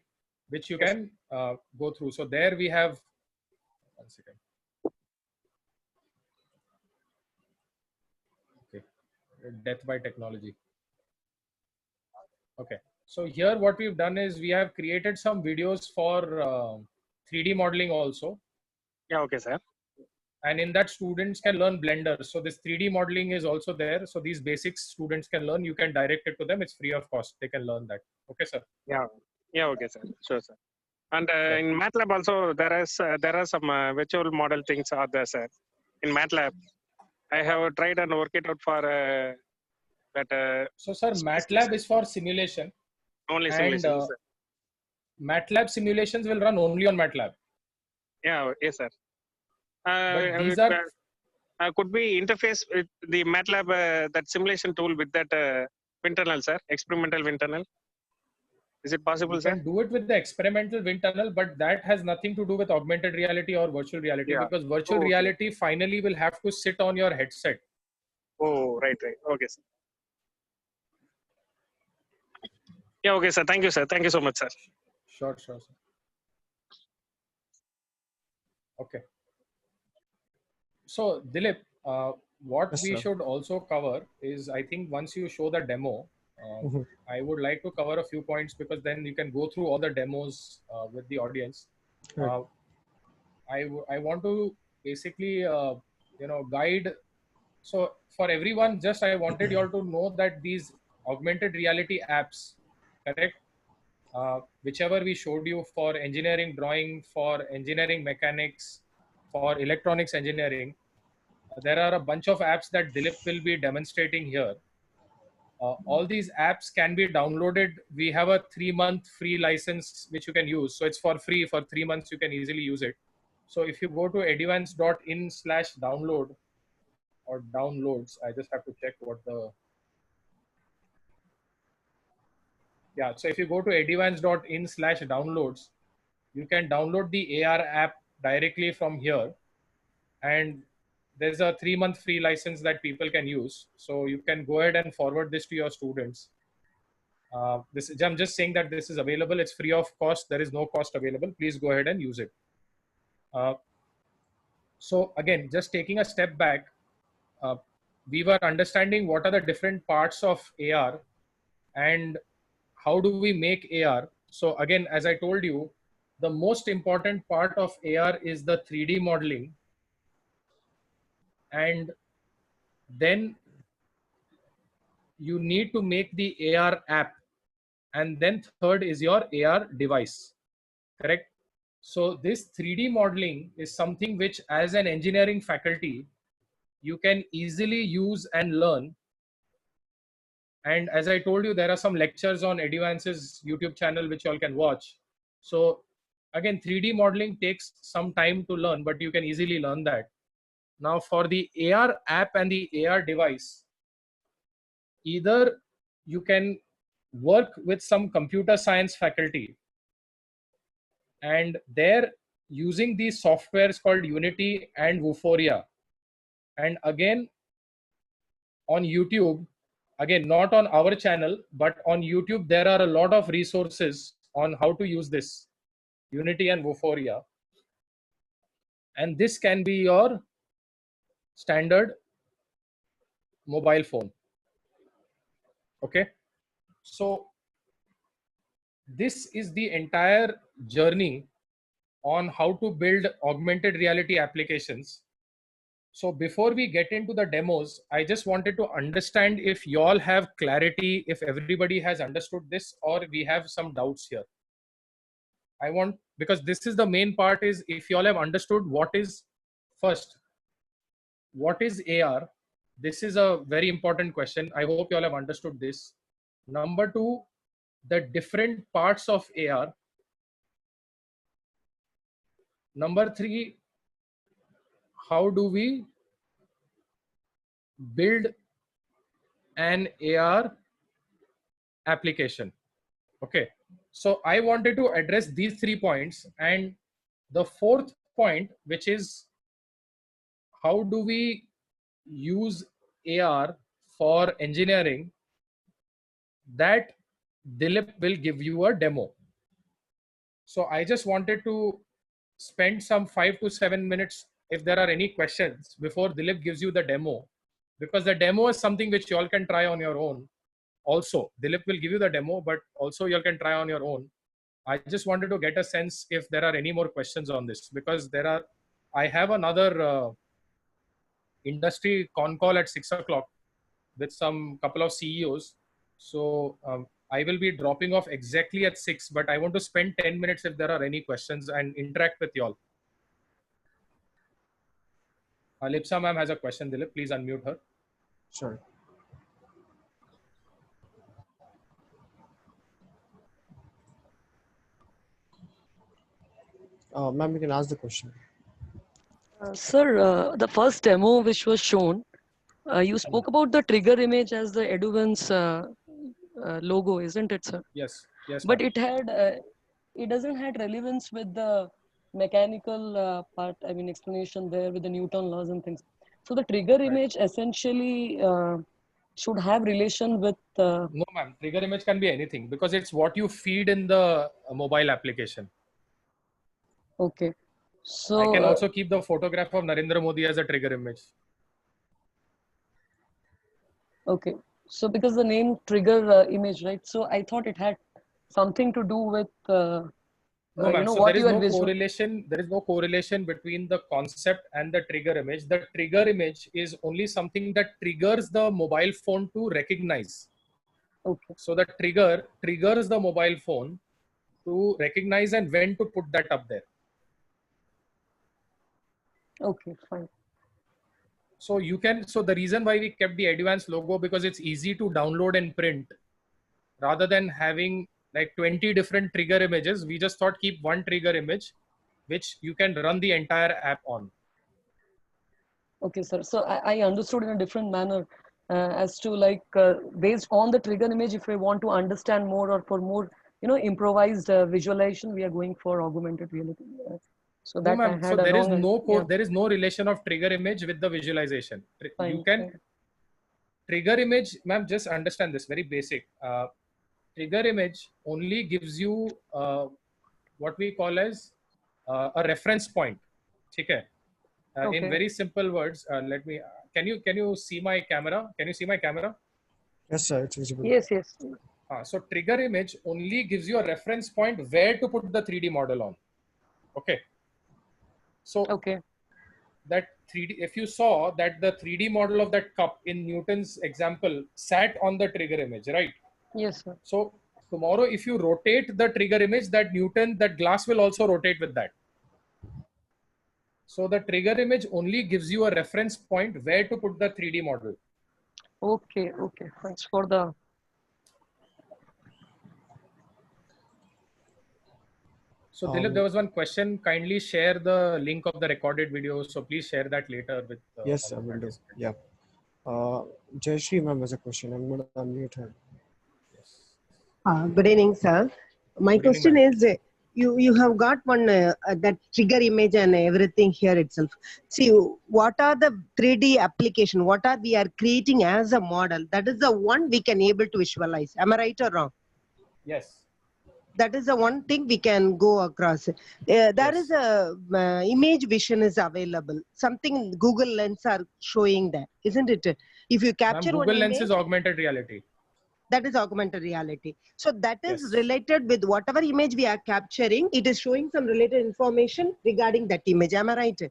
which you can go through. So there we have. One second. Okay, death by technology. Okay, so here what we've done is we have created some videos for 3D modeling also. Yeah, okay, sir. And in that, students can learn Blender. So this 3D modeling is also there. So these basics students can learn. You can direct it to them. It's free of cost. They can learn that. Okay, sir. Yeah. Yeah. Okay, sir. Sure, sir. And in MATLAB also there are some virtual model things are there, sir. In MATLAB, I have tried and worked it out for that. So, sir, MATLAB is for simulation. Only simulation. And MATLAB simulations will run only on MATLAB. Yeah. Yes, sir. These are could we interface with the MATLAB that simulation tool with that WinTunnel, sir? Experimental WinTunnel. Is it possible, you sir? can do it with the experimental wind tunnel, but that has nothing to do with augmented reality or virtual reality, because virtual reality finally will have to sit on your headset. Oh, right. Okay, sir. Yeah, okay, sir. Thank you, sir. Thank you so much, sir. Sure, sir. Okay. So, Dilip, what we should also cover is, I think once you show the demo, I would like to cover a few points, because then you can go through all the demos with the audience. I want to basically, guide. So for everyone, just I wanted you all to know that these augmented reality apps, correct? Whichever we showed you for engineering drawing, for engineering mechanics, for electronics engineering, there are a bunch of apps that Dilip will be demonstrating here. All these apps can be downloaded. We have a 3-month free license which you can use. So it's for free for 3 months. You can easily use it. So if you go to eduvance.in/download or downloads, I just have to check what the. Yeah, so if you go to eduvance.in/downloads, you can download the AR app directly from here. And there's a 3-month free license that people can use. So you can go ahead and forward this to your students. I'm just saying that this is available. It's free of cost. There is no cost available. Please go ahead and use it. So again, just taking a step back, we were understanding what are the different parts of AR and how do we make AR. So again, as I told you, the most important part of AR is the 3D modeling. And then you need to make the AR app. and then third is your AR device, correct? So this 3D modeling is something which as an engineering faculty, you can easily use and learn. And as I told you, there are some lectures on Advance's YouTube channel which you all can watch. So again, 3D modeling takes some time to learn, but you can easily learn that. Now for the AR app and the AR device, either you can work with some computer science faculty, and they're using these softwares called Unity and Vuforia. And again, on YouTube, again, not on our channel, but on YouTube, there are a lot of resources on how to use this Unity and Vuforia. And this can be your standard mobile phone. Okay. So this is the entire journey on how to build augmented reality applications. So before we get into the demos, I just wanted to understand if you all have clarity, if everybody has understood this, or we have some doubts here. I want, because this is the main part, is if you all have understood what is, first, what is AR? This is a very important question. I hope you all have understood this. Number two, the different parts of AR. Number three, how do we build an AR application? Okay, so I wanted to address these 3 points, and the fourth point, which is how do we use AR for engineering, that Dilip will give you a demo. So I just wanted to spend some 5 to 7 minutes if there are any questions before Dilip gives you the demo, because the demo is something which you all can try on your own. Also, Dilip will give you the demo, but also you all can try on your own. I just wanted to get a sense if there are any more questions on this, because there are, I have another industry con call at 6 o'clock with some couple of CEOs. So I will be dropping off exactly at 6, but I want to spend 10 minutes if there are any questions and interact with y'all. Lipsa ma'am has a question. Dilip, please unmute her. Sure. Ma'am, you can ask the question. Sir, the first demo which was shown, you spoke about the trigger image as the Eduvance logo, isn't it, sir? Yes, yes. But it had, it doesn't had relevance with the mechanical part. I mean, explanation there with the Newton laws and things. So the trigger image essentially should have relation with. No, ma'am. Trigger image can be anything because it's what you feed in the mobile application. Okay. So I can also keep the photograph of Narendra Modi as a trigger image. okay. So because the name trigger image, right? So I thought it had something to do with. No, ma'am. You know, So what there is you are no visual. correlation. There is no correlation between the concept and the trigger image. The trigger image is only something that triggers the mobile phone to recognize. Okay. So the trigger triggers the mobile phone to recognize and when to put that up there. Okay, fine. So you can, so the reason why we kept the Advance logo, because it's easy to download and print rather than having like 20 different trigger images. We just thought keep one trigger image, which you can run the entire app on. Okay, sir. So I understood in a different manner as to like based on the trigger image, if we want to understand more or for more, you know, improvised visualization, we are going for augmented reality. So No, that I ma'am. So had a there is wrong. no Yeah, there is no relation of trigger image with the visualization. You fine, can fine. trigger image, ma'am. Just understand this very basic. Trigger image only gives you what we call as a reference point. Okay. In Okay. very simple words, let me. Can you see my camera? Can you see my camera? Yes, sir. It's visible. Yes, yes. So trigger image only gives you a reference point where to put the 3D model on. Okay. So Okay. that 3D, if you saw that the 3D model of that cup in Newton's example sat on the trigger image, right? Yes, sir. So tomorrow if you rotate the trigger image, that glass will also rotate with that. So the trigger image only gives you a reference point where to put the 3D model. Okay, okay. Thanks for the. So Dilip, there was one question. Kindly share the link of the recorded video. So please share that later with Yes, all I the will do. participants. Yeah. Jayashree ma'am has a question. I'm going to unmute her. Yes. Good evening, sir. My Good evening, question ma'am. is, you have got one that trigger image and everything here itself. See, what are the 3D application? What are we are creating as a model? That is the one we can able to visualize. Am I right or wrong? Yes. That is the one thing we can go across. There Yes. is a image vision is available. Something Google Lens are showing that, isn't it? If you Ma'am, capture one Google Lens image, is augmented reality. that is augmented reality. So that is Yes. related with whatever image we are capturing. It is showing some related information regarding that image. Am I right?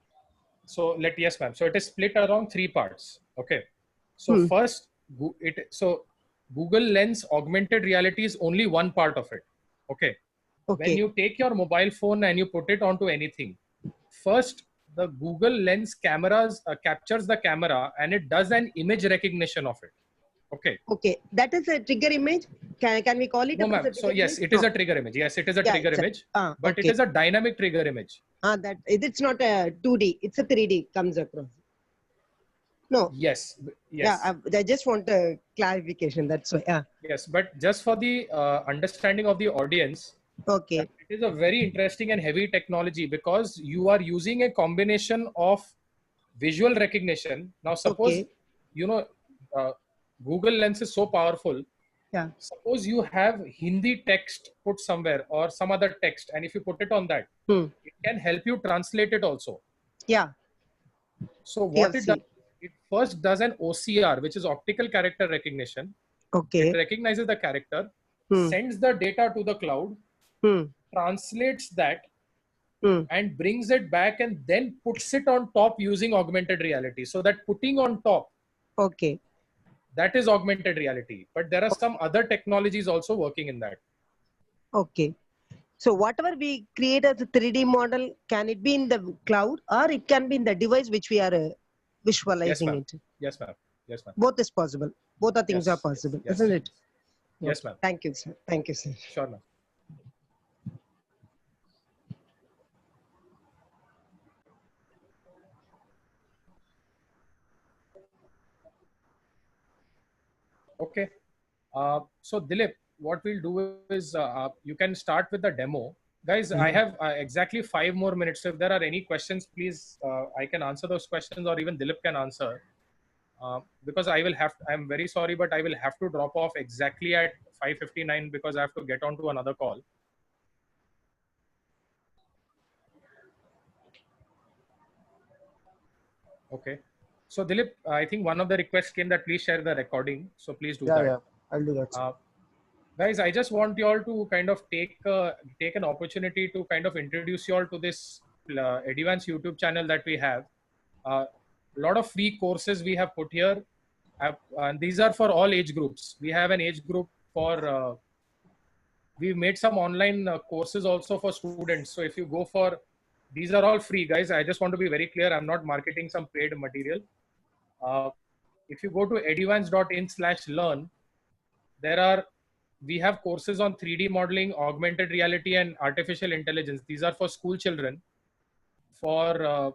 So yes, ma'am. So it is split around 3 parts. Okay. So first, Google Lens augmented reality is only one part of it. Okay. When Okay. you take your mobile phone and you put it onto anything, first the Google Lens cameras captures the camera and it does an image recognition of it. Okay. Okay. That is a trigger image. Can we call it No, as a ma'am. trigger So yes, image? it is No. a trigger image. Yes, it is a Yeah, trigger it's a- image, but it okay. is a dynamic trigger image. That it's not a 2D. It's a 3D comes across. No. Yes. Yeah. Yes. I just want a clarification. That's why. Yeah. Yes, but just for the understanding of the audience, Okay. it is a very interesting and heavy technology because you are using a combination of visual recognition. Now, suppose, Okay. you know, uh, Google Lens is so powerful. Yeah. Suppose you have Hindi text put somewhere or some other text, and if you put it on that, it can help you translate it also. Yeah. So what it does, TFC. it first does an OCR, which is optical character recognition. Okay. It recognizes the character, Hmm. sends the data to the cloud, translates that, and brings it back and then puts it on top using augmented reality. So that putting on top, Okay. that is augmented reality. But there are some other technologies also working in that. Okay. So whatever we create as a 3D model, can it be in the cloud or it can be in the device which we are Yes, visualizing ma'am. it? Yes, ma'am. Yes, ma'am. Both is possible. Both the things are Yes. possible, Yes. isn't it? Yes, Okay. ma'am. Thank you, sir. Thank you, sir. Sure, ma'am. Okay. So Dilip, what we'll do is you can start with the demo. Guys, I have exactly 5 more minutes. So if there are any questions, please, I can answer those questions or even Dilip can answer. Because I'm very sorry, but I will have to drop off exactly at 5:59 because I have to get on to another call. Okay. So Dilip, I think one of the requests came that please share the recording. So please do that. Yeah, I'll do that. Guys, I just want you all to kind of take an opportunity to kind of introduce you all to this Advance YouTube channel that we have. A lot of free courses we have put here, and these are for all age groups. We have an age group for. We've made some online courses also for students. So if you go for, these are all free, guys. I just want to be very clear. I'm not marketing some paid material. If you go to eduvance.in/learn, we have courses on 3D modeling, augmented reality, and artificial intelligence. These are for school children. For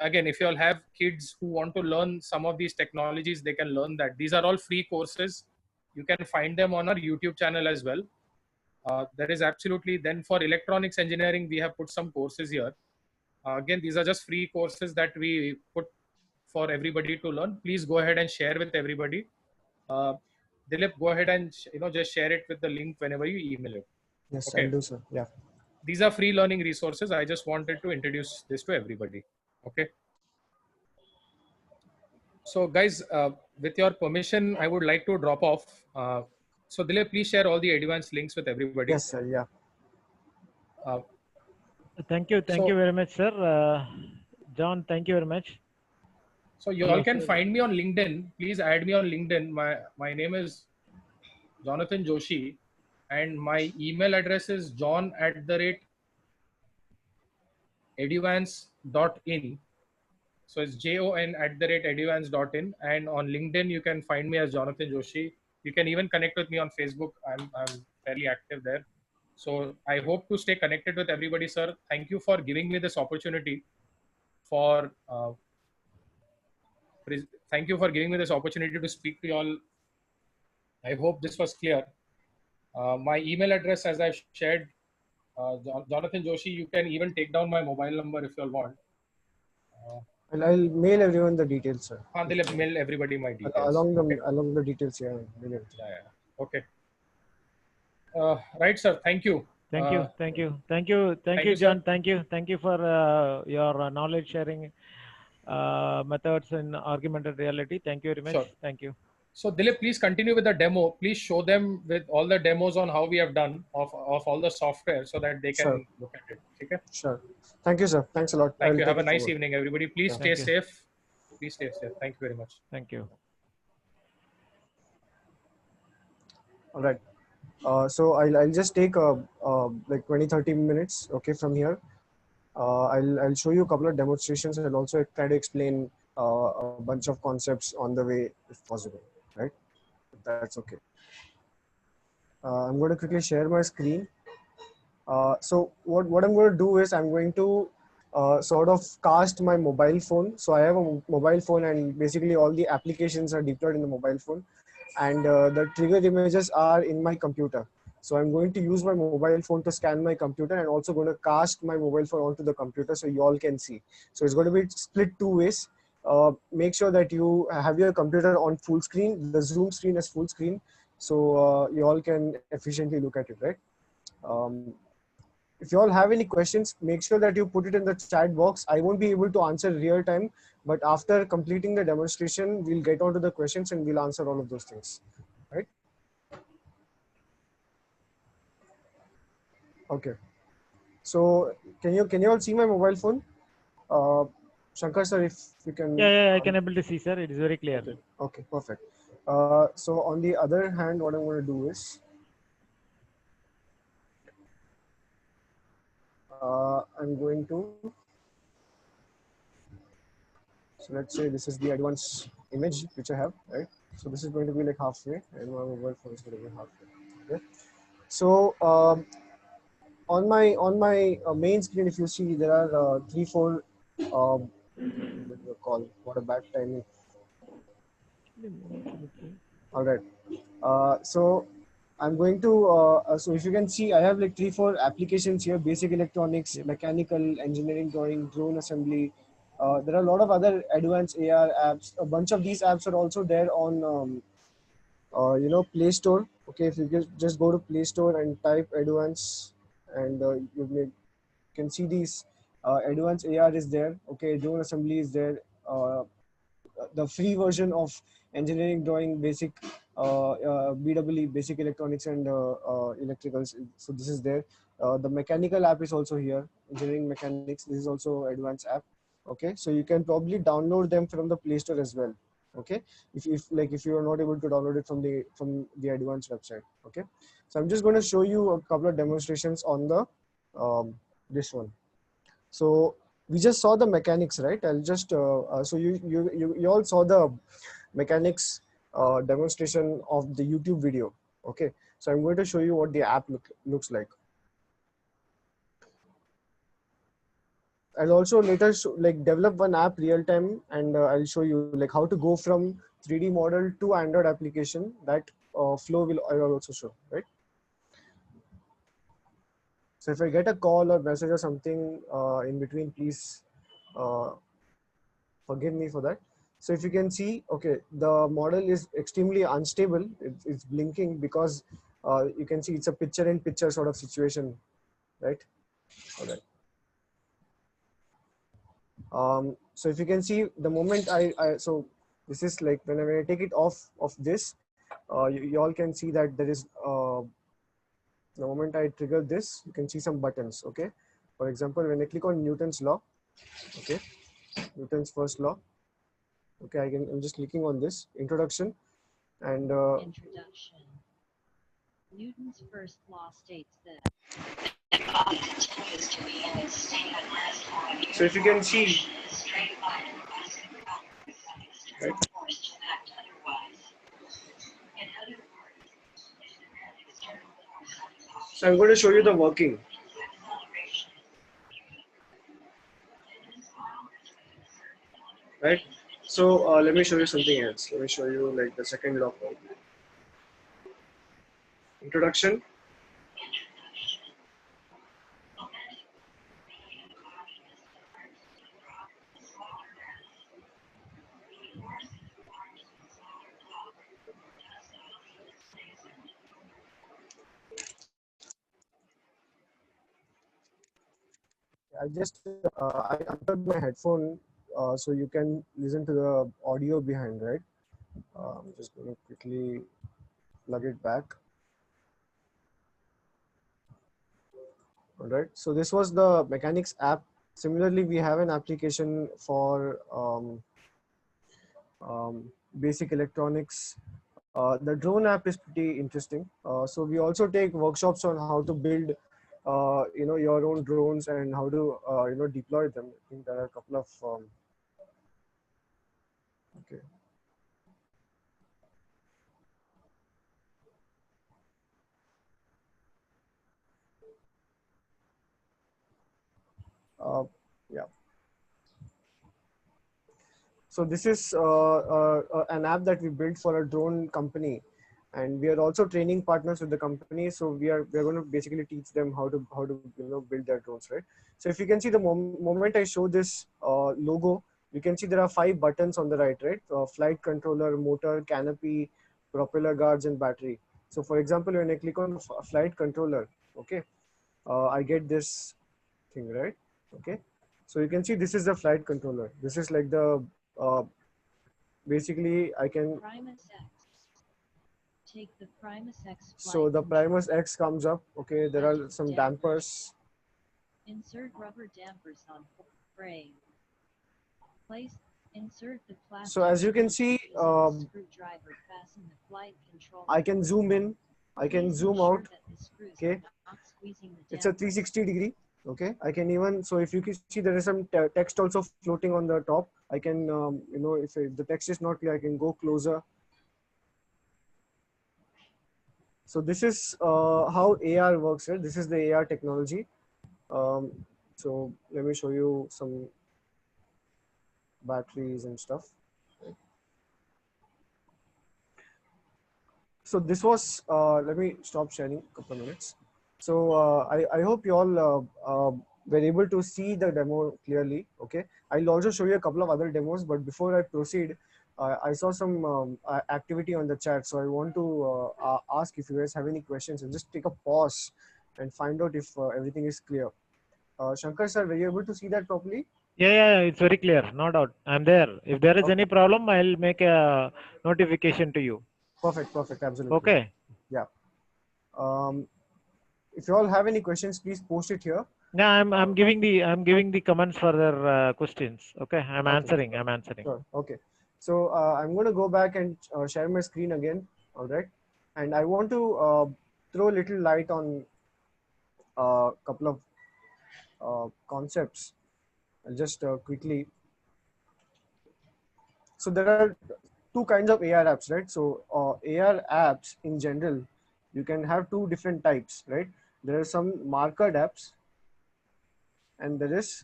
again, if you all have kids who want to learn some of these technologies, they can learn that. These are all free courses. You can find them on our YouTube channel as well. There is absolutely, then for electronics engineering, we have put some courses here. Again, these are just free courses that we put for everybody to learn. Please go ahead and share with everybody. Dilip, go ahead and just share it with the link whenever you email it. Yes, Okay. I'll do so. Yeah. These are free learning resources. I just wanted to introduce this to everybody. Okay. So guys, with your permission, I would like to drop off. So Dilip, please share all the advanced links with everybody. Yes, sir. Yeah. Thank you very much, sir. John, thank you very much. So you all can find me on LinkedIn. Please add me on LinkedIn. My name is Jonathan Joshi, and my email address is john@eduvance.in. So it's jon@eduvance.in, and on LinkedIn you can find me as Jonathan Joshi. You can even connect with me on Facebook. I'm fairly active there. So I hope to stay connected with everybody, sir. Thank you for giving me this opportunity for thank you for giving me this opportunity to speak to you all. I hope this was clear. My email address, as I've shared, Jonathan Joshi. You can even take down my mobile number if you all want. I'll mail everyone the details, sir. They'll mail everybody my details. Along the details, yeah. Mail everything. Yeah. Okay. Right, sir. Thank you. Thank you, thank you, John. Thank you for your knowledge sharing methods in augmented reality. Thank you very much. Sure. Thank you. So Dilip, please continue with the demo. Please show them with all the demos on how we have done of all the software so that they can look at it. Okay? Sure. Thank you, sir. Thanks a lot. Thank you. Have a nice evening, everybody. Please stay you. safe. Please stay safe. Thank you very much. Thank you. All right. So I'll just take like 20-30 minutes, okay, from here. I'll show you a couple of demonstrations and also try to explain a bunch of concepts on the way if possible, right? If that's okay. I'm going to quickly share my screen. So what I'm going to do is I'm going to sort of cast my mobile phone. So I have a mobile phone and basically all the applications are deployed in the mobile phone, and the trigger images are in my computer. So I'm going to use my mobile phone to scan my computer and also going to cast my mobile phone onto the computer so you all can see. So it's going to be split two ways. Make sure that you have your computer on full screen. The Zoom screen is full screen, so you all can efficiently look at it, right? If you all have any questions, make sure that you put it in the chat box. I won't be able to answer real time, but after completing the demonstration, we'll get onto the questions and we'll answer all of those things, right? Okay. So can you all see my mobile phone? Shankar sir, if you can. Yeah, I can able to see, sir. It is very clear. Okay, perfect. So on the other hand, what I'm going to do is, I'm going to, so let's say this is the advanced image which I have, right? So this is going to be like halfway and my mobile phone is going to be halfway, okay? So on my main screen, if you see, there are 3-4, what do you call, what a bad timing. All right. So I'm going to, so if you can see, I have like 3-4 applications here: basic electronics, mechanical, engineering drawing, drone assembly. There are a lot of other advanced AR apps. A bunch of these apps are also there on, Play Store. Okay, if you just go to Play Store and type advanced, and you can see these advanced AR is there. Okay, drone assembly is there. The free version of engineering drawing, basic BEE, basic electronics and electricals. So this is there. The mechanical app is also here, engineering mechanics. This is also advanced app. Okay, so you can probably download them from the Play Store as well. Okay, if you are not able to download it from the advanced website. Okay, so I'm just going to show you a couple of demonstrations on the this one. So we just saw the mechanics, right? I'll just so you all saw the mechanics demonstration of the YouTube video. Okay, so I'm going to show you what the app looks like. I'll also later develop one app real time, and I'll show you like how to go from 3D model to Android application. That flow I'll also show, right? So if I get a call or message or something in between, please forgive me for that. So if you can see, okay, the model is extremely unstable. It's blinking because you can see it's a picture in picture sort of situation, right? All right. So if you can see, the moment so this is like when I take it off of this, you all can see that there is the moment I trigger this, you can see some buttons. Okay, for example, when I click on Newton's law, okay, Newton's first law. Okay, I'm just clicking on this introduction, and Newton's first law states that the body continues to be in its state at rest for a So if you can see, straight line across the ground, right? forced to act otherwise. In other words, if the external force So I'm going to show you the working. acceleration, Right. So let me show you something else. Let me show you like the second law. Introduction. I just I unplugged my headphone so you can listen to the audio behind, right? I'm just going to quickly plug it back. All right. So this was the mechanics app. Similarly, we have an application for basic electronics. The drone app is pretty interesting. So we also take workshops on how to build, your own drones and how to, deploy them. I think there are a couple of, okay. Yeah. So this is an app that we built for a drone company, and we are also training partners with the company. So we are going to basically teach them how to build their drones, right? So if you can see the moment I show this logo, you can see there are 5 buttons on the right, right? Flight controller, motor, canopy, propeller guards, and battery. So for example, when I click on flight controller, okay, I get this thing, right? Okay. So you can see this is the flight controller. This is like the basically I can Primus X. Take the Primus X so the Primus X comes up. Okay, there are some dampers. Insert rubber dampers on frame. Place. Insert the plastic. So as you can see, screwdriver. Fasten the flight controller. I can zoom in. I can zoom out. Okay, it's a 360-degree. Okay, I can even, so if you can see there is some text also floating on the top. I can if the text is not clear, I can go closer. So this is how AR works, right? This is the AR technology. So let me show you some batteries and stuff. So this was, let me stop sharing a couple of minutes. So I hope you all were able to see the demo clearly. Okay, I'll also show you a couple of other demos, but before I proceed, I saw some activity on the chat. So I want to ask if you guys have any questions, and just take a pause and find out if everything is clear. Shankar sir, were you able to see that properly? Yeah, it's very clear, no doubt. I'm there. If there is any problem, I'll make a notification to you. Perfect, absolutely. Okay. Yeah. If you all have any questions, please post it here. Yeah, I'm giving the comments for their questions. Okay, I'm answering. Sure. Okay. So I'm going to go back and share my screen again. All right. And I want to throw a little light on a couple of concepts. I'll just quickly. So there are 2 kinds of AR apps, right? So AR apps in general, you can have 2 different types, right? There are some markered apps, and there is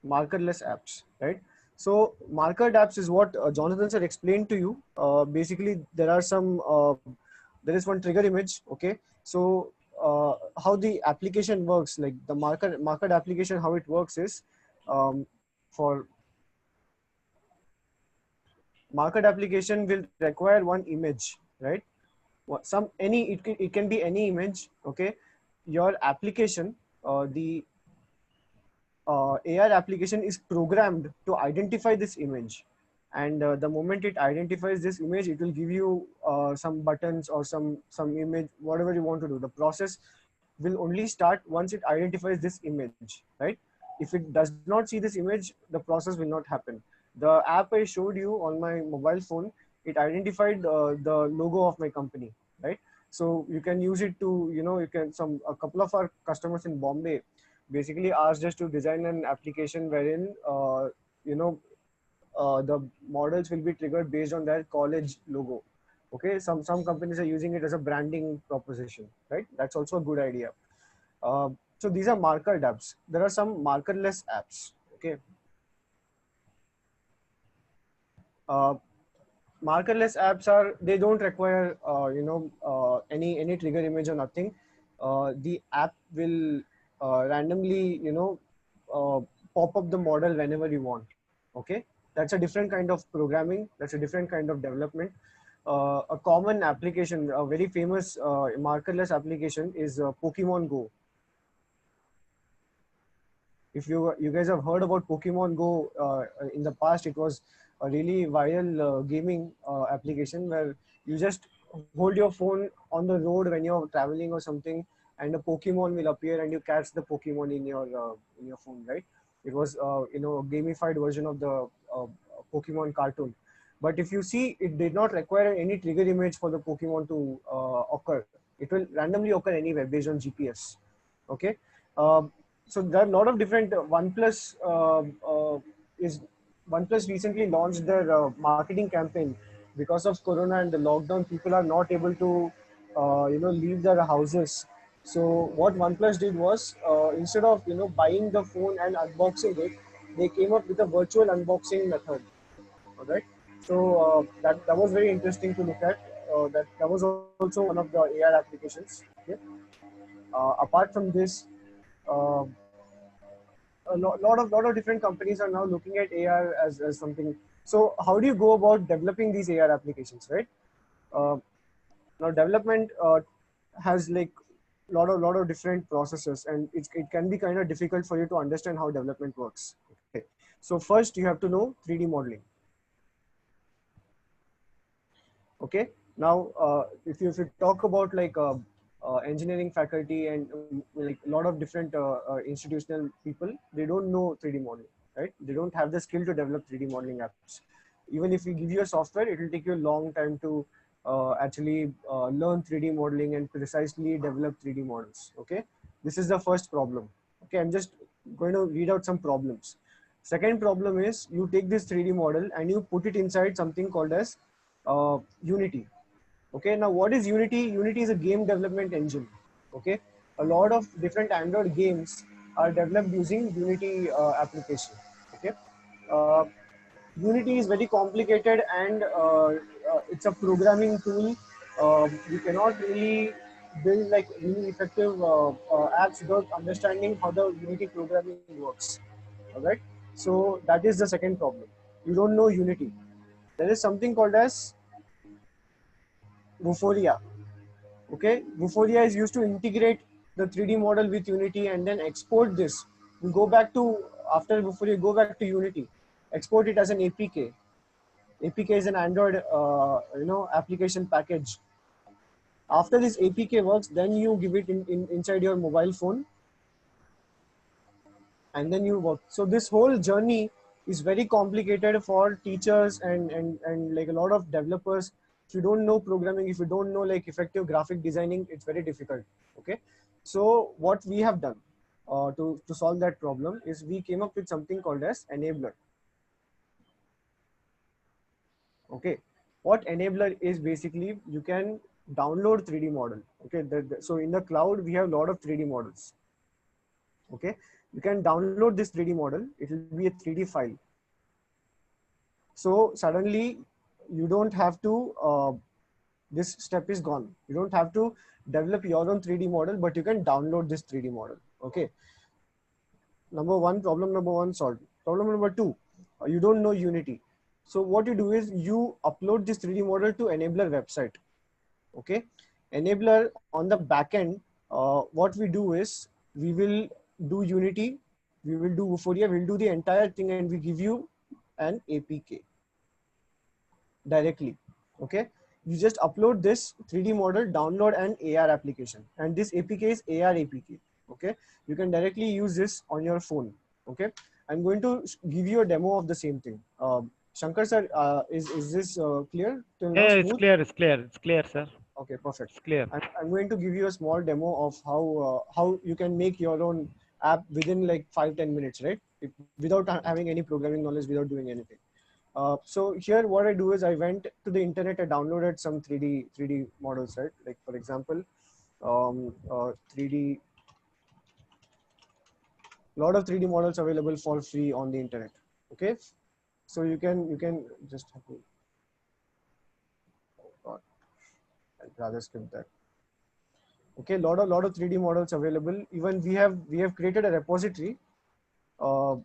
markerless apps, right? So markered apps is what Jonathan sir explained to you. Basically, there are some, there is one trigger image, okay? So how the application works, like the markered application, how it works is for markered application will require one image, right? It can be any image, okay? Your application, the AR application is programmed to identify this image, and the moment it identifies this image, it will give you some buttons or some image, whatever you want to do. The process will only start once it identifies this image, right? If it does not see this image, the process will not happen. The app I showed you on my mobile phone it identified the logo of my company, right? So you can use it to, you can a couple of our customers in Bombay basically asked us to design an application wherein you know the models will be triggered based on their college logo. Okay, some companies are using it as a branding proposition, right? That's also a good idea. So these are markered apps. There are some markerless apps. Okay, uh, markerless apps are, they don't require any trigger image or nothing. The app will randomly uh, pop up the model whenever you want. Okay, that's a different kind of programming, that's a different kind of development. A common application, a very famous markerless application is Pokemon Go. If you guys have heard about Pokemon Go, in the past it was a really viral gaming application where you just hold your phone on the road when you're traveling or something, and a Pokemon will appear and you catch the Pokemon in your phone, right? It was a gamified version of the Pokemon cartoon. But if you see, it did not require any trigger image for the Pokemon to occur. It will randomly occur anywhere based on GPS. Okay. Um, so there are a lot of different is OnePlus recently launched their marketing campaign. Because of Corona and the lockdown, people are not able to leave their houses. So what OnePlus did was, instead of buying the phone and unboxing it, they came up with a virtual unboxing method. All right. So that was very interesting to look at. That was also one of the AR applications. Okay. Apart from this, uh, a lot of different companies are now looking at AR as something. So how do you go about developing these AR applications, right? Uh, Now development has like lot of different processes, and it can be kind of difficult for you to understand how development works. Okay, so first you have to know 3D modeling. Okay, now if you talk about like engineering faculty and like a lot of different institutional people, they don't know 3D modeling, right? They don't have the skill to develop 3D modeling apps. Even if we give you a software, it will take you a long time to actually learn 3D modeling and precisely develop 3D models. Okay, this is the first problem. Okay, I'm just going to read out some problems. Second problem is, you take this 3D model and you put it inside something called as Unity. Okay, now what is Unity? Unity is a game development engine. Okay, a lot of different Android games are developed using Unity application. Okay, uh, Unity is very complicated, and it's a programming tool. You cannot really build like really effective apps without understanding how the Unity programming works. All right, so that is the second problem. You don't know Unity. There is something called as Vuforia. Okay, Vuforia is used to integrate the 3D model with Unity and then export this. You go back to, after Vuforia, go back to Unity, export it as an APK. APK is an Android application package. After this APK works, then you give it inside your mobile phone, and then you work. So this whole journey is very complicated for teachers and like a lot of developers. If you don't know programming, if you don't know like effective graphic designing, it's very difficult. Okay, so what we have done to solve that problem is, we came up with something called as enabler. Okay, what enabler is, basically you can download 3D model. Okay, so in the cloud we have a lot of 3D models. Okay, you can download this 3D model, it will be a 3D file. So suddenly you don't have to this step is gone. You don't have to develop your own 3D model, but you can download this 3D model. Okay, problem number one solved. Problem number two, you don't know Unity. So what you do is, you upload this 3D model to enabler website. Okay, enabler on the backend, what we do is, we will do Unity, we will do Vuforia, we'll do the entire thing, and we give you an APK directly. Okay, you just upload this 3D model, download an AR application, and this APK is AR APK. Okay, you can directly use this on your phone. Okay, I'm going to give you a demo of the same thing. Shankar sir, is this clear till now? Yeah, it's Smooth? clear. It's clear. It's clear, sir. Okay, perfect. It's clear. I'm going to give you a small demo of how you can make your own app within like 5-10 minutes, right? Without having any programming knowledge, without doing anything. So here, what I do is I went to the internet. I downloaded some 3D models, right? Like for example, 3D. Lot of 3D models available for free on the internet. Okay, so you can just have to. Oh God, I'd rather skip that. Okay, lot of 3D models available. Even we have created a repository. Uh,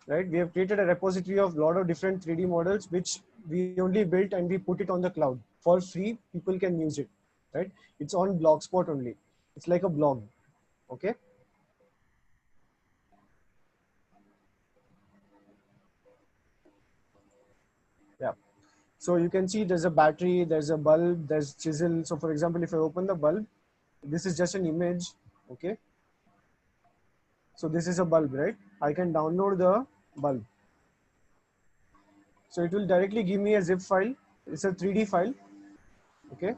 right, we have created a repository of lot of different 3D models, which we only built and we put it on the cloud for free. People can use it, right? It's on Blogspot only. It's like a blog. Okay. Yeah. So you can see there's a battery, there's a bulb, there's chisel. So for example, if I open the bulb, this is just an image. Okay. So this is a bulb, right? I can download the bulb. So it will directly give me a zip file. It's a 3D file. Okay.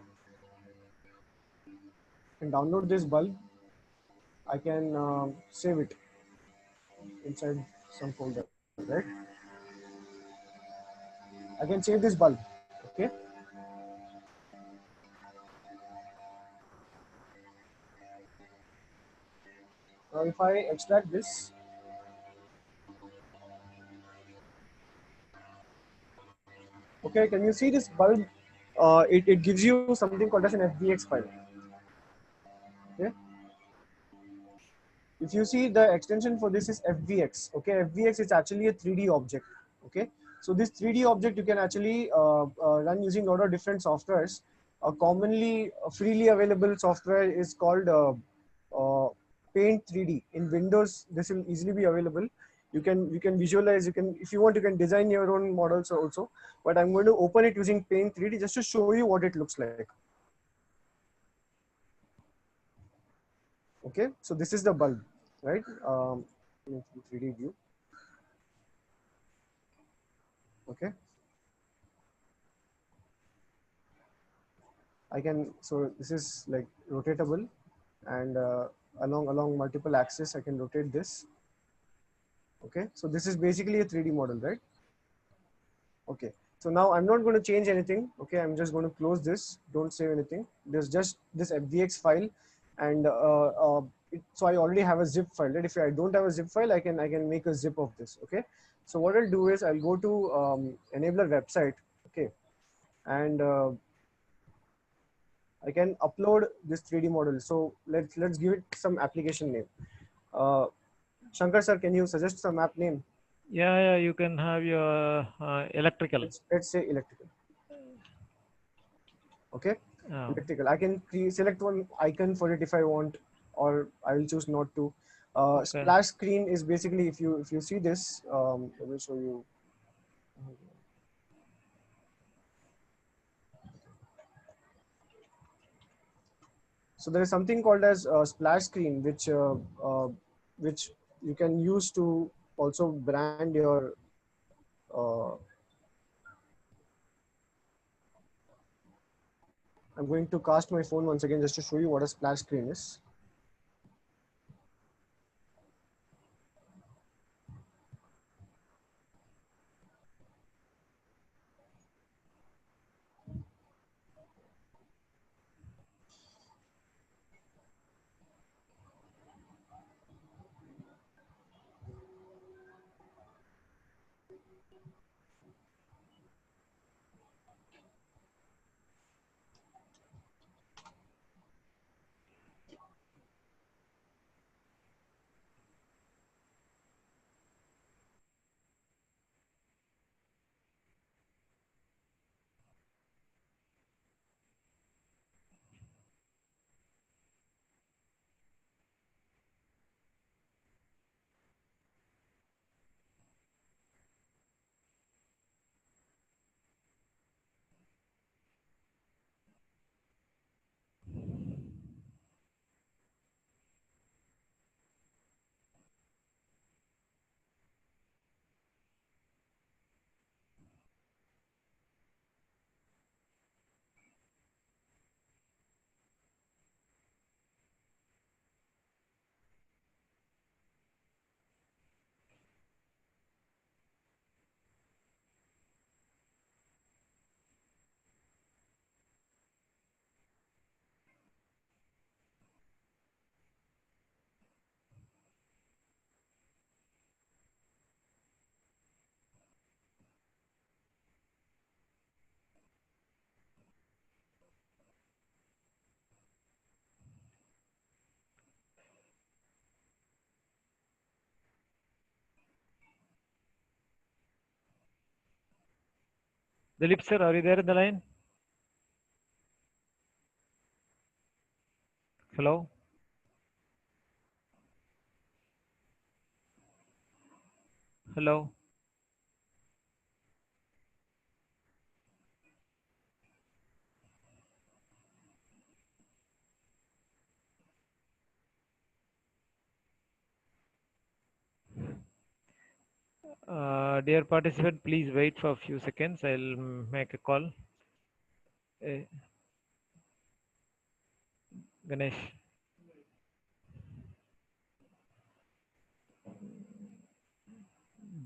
I can download this bulb. I can save it inside some folder, right? I can save this bulb. Okay. Now if I extract this, okay, can you see this bulb? It gives you something called as an FBX file. Okay. If you see, the extension for this is FVX. Okay, FVX is actually a 3D object. Okay, so this 3D object you can actually run using a lot of different softwares. Commonly freely available software is called Paint 3D. In Windows, this will easily be available. You can visualize. You can, if you want, you can design your own models also. But I'm going to open it using Paint 3D just to show you what it looks like. Okay, so this is the bulb, right? 3D view. Okay, I can, so this is like rotatable, and along multiple axes I can rotate this. Okay, so this is basically a 3D model, right? Okay, so now I'm not going to change anything. Okay, I'm just going to close this. Don't save anything. There's just this FBX file, and so I already have a zip file. Right? If I don't have a zip file, I can make a zip of this. Okay, so what I'll do is I'll go to enabler website. Okay, and I can upload this 3D model. So let's give it some application name. Uh, Shankar sir, can you suggest some app name? Yeah, yeah. You can have your electrical. Let's say electrical. Okay, electrical. I can select one icon for it if I want, or I will choose not to. Okay. Splash screen is basically, if you see this, let me show you. So there is something called as splash screen, which you can use to also brand your. Uh, I'm going to cast my phone once again just to show you what a splash screen is. Dilip sir, are you there in the line? Hello? Hello? Dear participant, please wait for a few seconds. I'll make a call. Uh, Ganesh.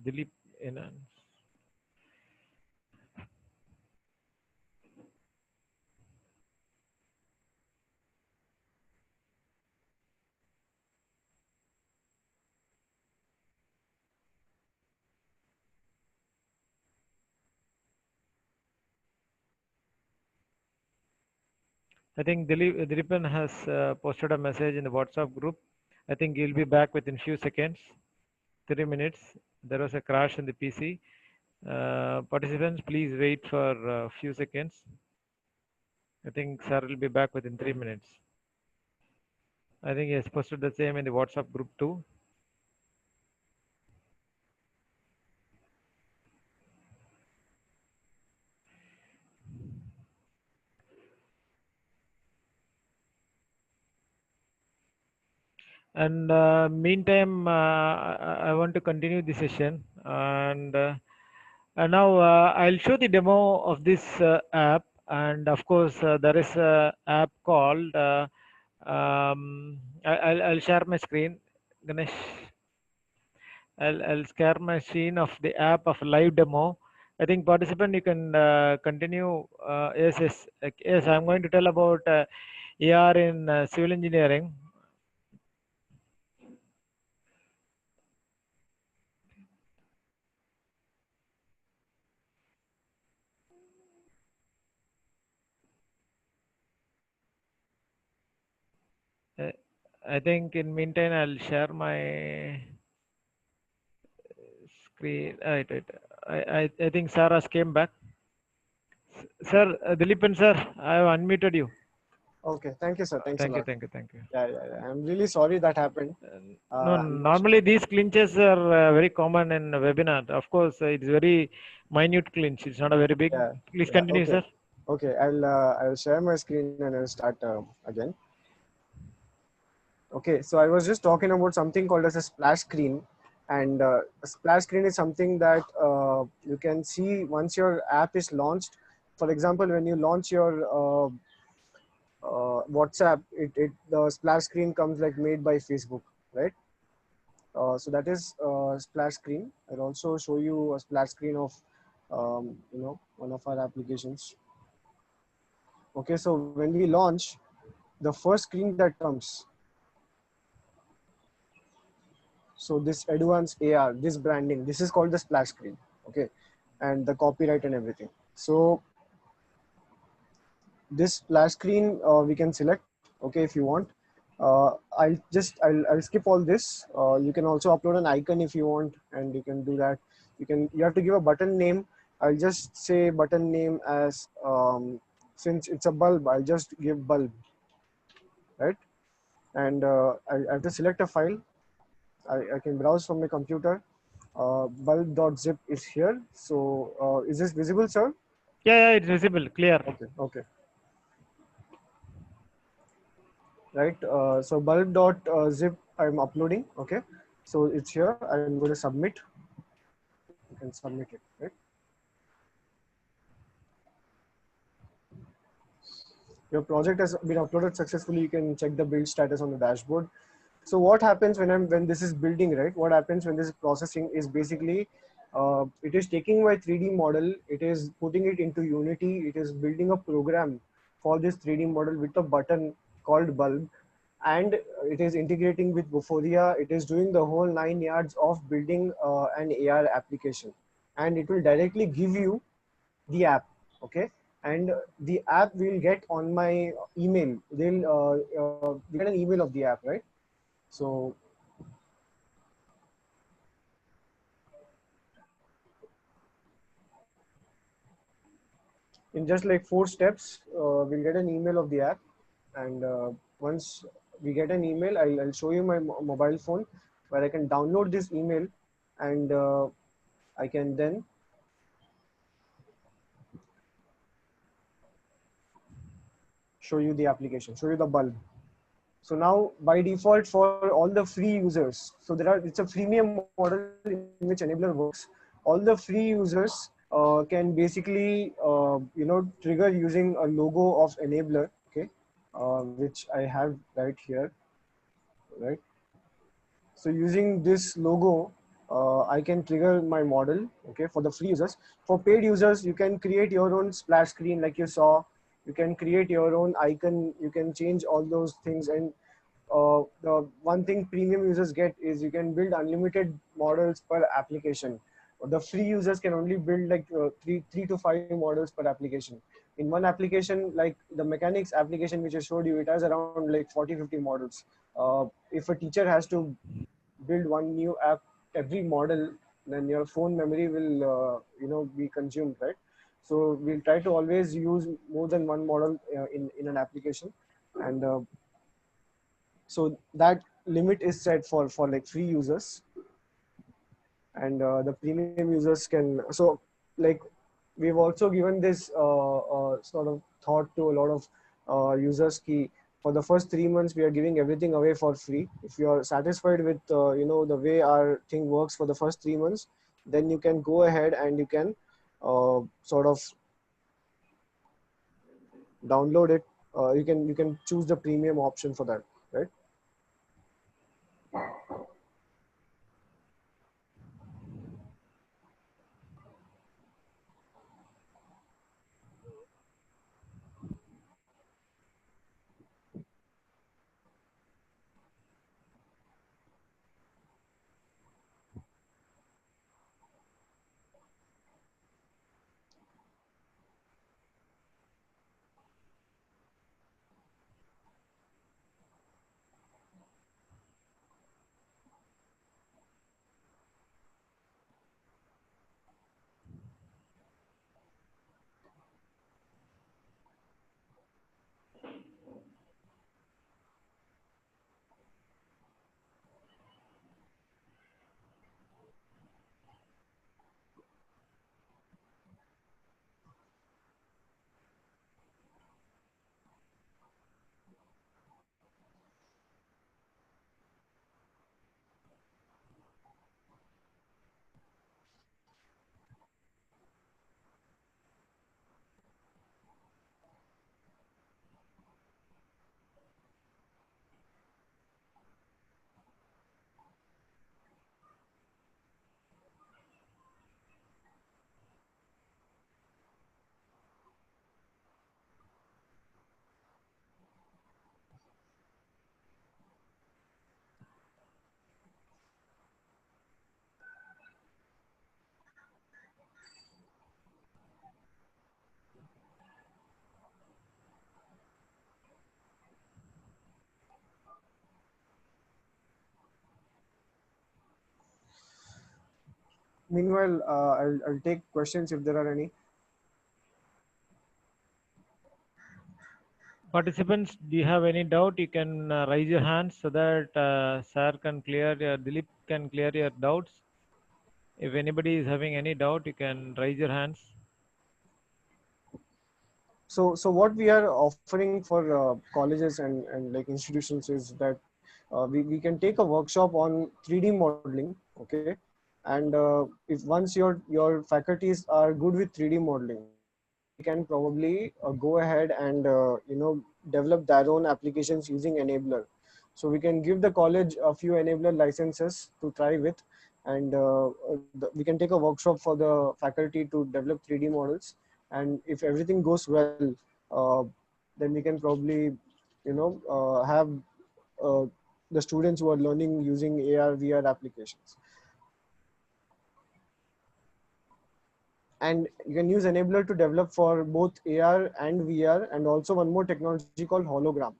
Dilip Enan. I think Dilipan has posted a message in the WhatsApp group. I think he'll be back within few seconds, 3 minutes. There was a crash in the PC. Participants, please wait for a few seconds. I think sir will be back within 3 minutes. I think he has posted the same in the WhatsApp group too. And meantime, I want to continue the session. And now I'll show the demo of this app. And of course, there is a app called, I'll share my screen. Ganesh, I'll share my screen of the app of live demo. I think participant, you can continue. Yes, I'm going to tell about AR in civil engineering. I think in meantime I'll share my screen. I think Sarah's came back. Sir, Dilipan sir, I have unmuted you. Okay, thank you, sir. Thanks a lot. Thank you. Yeah. I'm really sorry that happened. No, normally these clinches are very common in a webinar. Of course, it's very minute clinch. It's not a very big. Please continue, okay. sir. Okay, I'll share my screen and I'll start again. Okay, so I was just talking about something called as a splash screen, and a splash screen is something that you can see once your app is launched. For example, when you launch your WhatsApp, the splash screen comes like made by Facebook, right? So that is splash screen. I'll also show you a splash screen of one of our applications. Okay, so when we launch, the first screen that comes, so this advanced AR, this branding, this is called the splash screen. Okay, and the copyright and everything. So this splash screen we can select. Okay, if you want. I'll skip all this. You can also upload an icon if you want, and you can do that. You have to give a button name. I'll just say button name as since it's a bulb, I'll just give bulb, right? And I have to select a file. I can browse from my computer. Bulb.zip is here. So is this visible, sir? Yeah, it's visible, clear. Okay. Right. So bulb.zip I'm uploading. Okay. So it's here. I'm going to submit. You can submit it, right? Your project has been uploaded successfully. You can check the build status on the dashboard. So what happens when this is building, right? What happens when this is processing is basically it is taking my 3D model, it is putting it into Unity, it is building a program for this 3D model with a button called bulb, and it is integrating with Vuforia. It is doing the whole 9 yards of building an AR application, and it will directly give you the app. Okay, and the app will get on my email. They'll we get an email of the app, right? So in just like 4 steps, we'll get an email of the app. And once we get an email, I'll show you my mobile phone where I can download this email, and I can then show you the application, show you the bulb. So now by default for all the free users, so it's a freemium model in which Enabler works. All the free users can basically trigger using a logo of Enabler, okay, which I have right here, right? So using this logo, I can trigger my model, okay, for the free users. For paid users, you can create your own splash screen like you saw. You can create your own icon. You can change all those things. And the one thing premium users get is you can build unlimited models per application. The free users can only build like three to five models per application. In one application, like the mechanics application which I showed you, it has around like 40-50 models. If a teacher has to build one new app every model, then your phone memory will be consumed, right? So we'll try to always use more than one model in an application. And so that limit is set for like free users. And the premium users can, so like we've also given this sort of thought to a lot of users key. For the first 3 months, we are giving everything away for free. If you are satisfied with the way our thing works for the first 3 months, then you can go ahead and you can sort of download it. You can choose the premium option for that, right? Meanwhile, I'll take questions if there are any. Participants, do you have any doubt? You can raise your hands so that Sir can clear Dilip can clear your doubts. If anybody is having any doubt, you can raise your hands. So what we are offering for colleges and like institutions is that we can take a workshop on 3D modeling, okay? And if once your faculties are good with 3D modeling, then they can probably go ahead and develop their own applications using Enabler. So we can give the college a few Enabler licenses to try with, and we can take a workshop for the faculty to develop 3D models. And if everything goes well, uh, then we can probably have uh, the students who are learning using AR VR applications. And you can use Enabler to develop for both AR and VR, and also one more technology called hologram.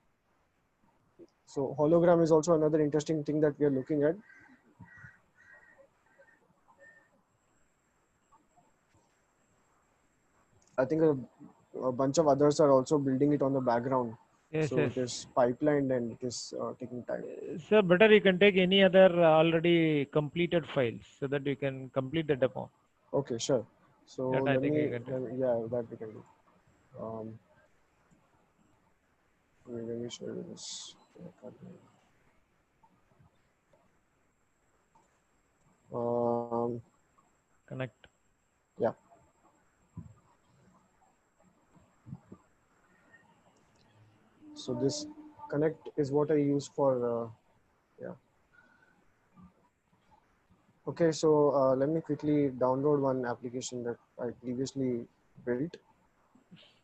So hologram is also another interesting thing that we are looking at. I think a bunch of others are also building it on the background. Yes, So yes. it is pipelined and it is taking time. So better you can take any other already completed files so that you can complete the demo. Okay, sure. So That I think you can do. yeah, that we can do. Um, let me show you this. Um, Connect. yeah. So this connect is what I use for, yeah. Okay, so let me quickly download one application that I previously built.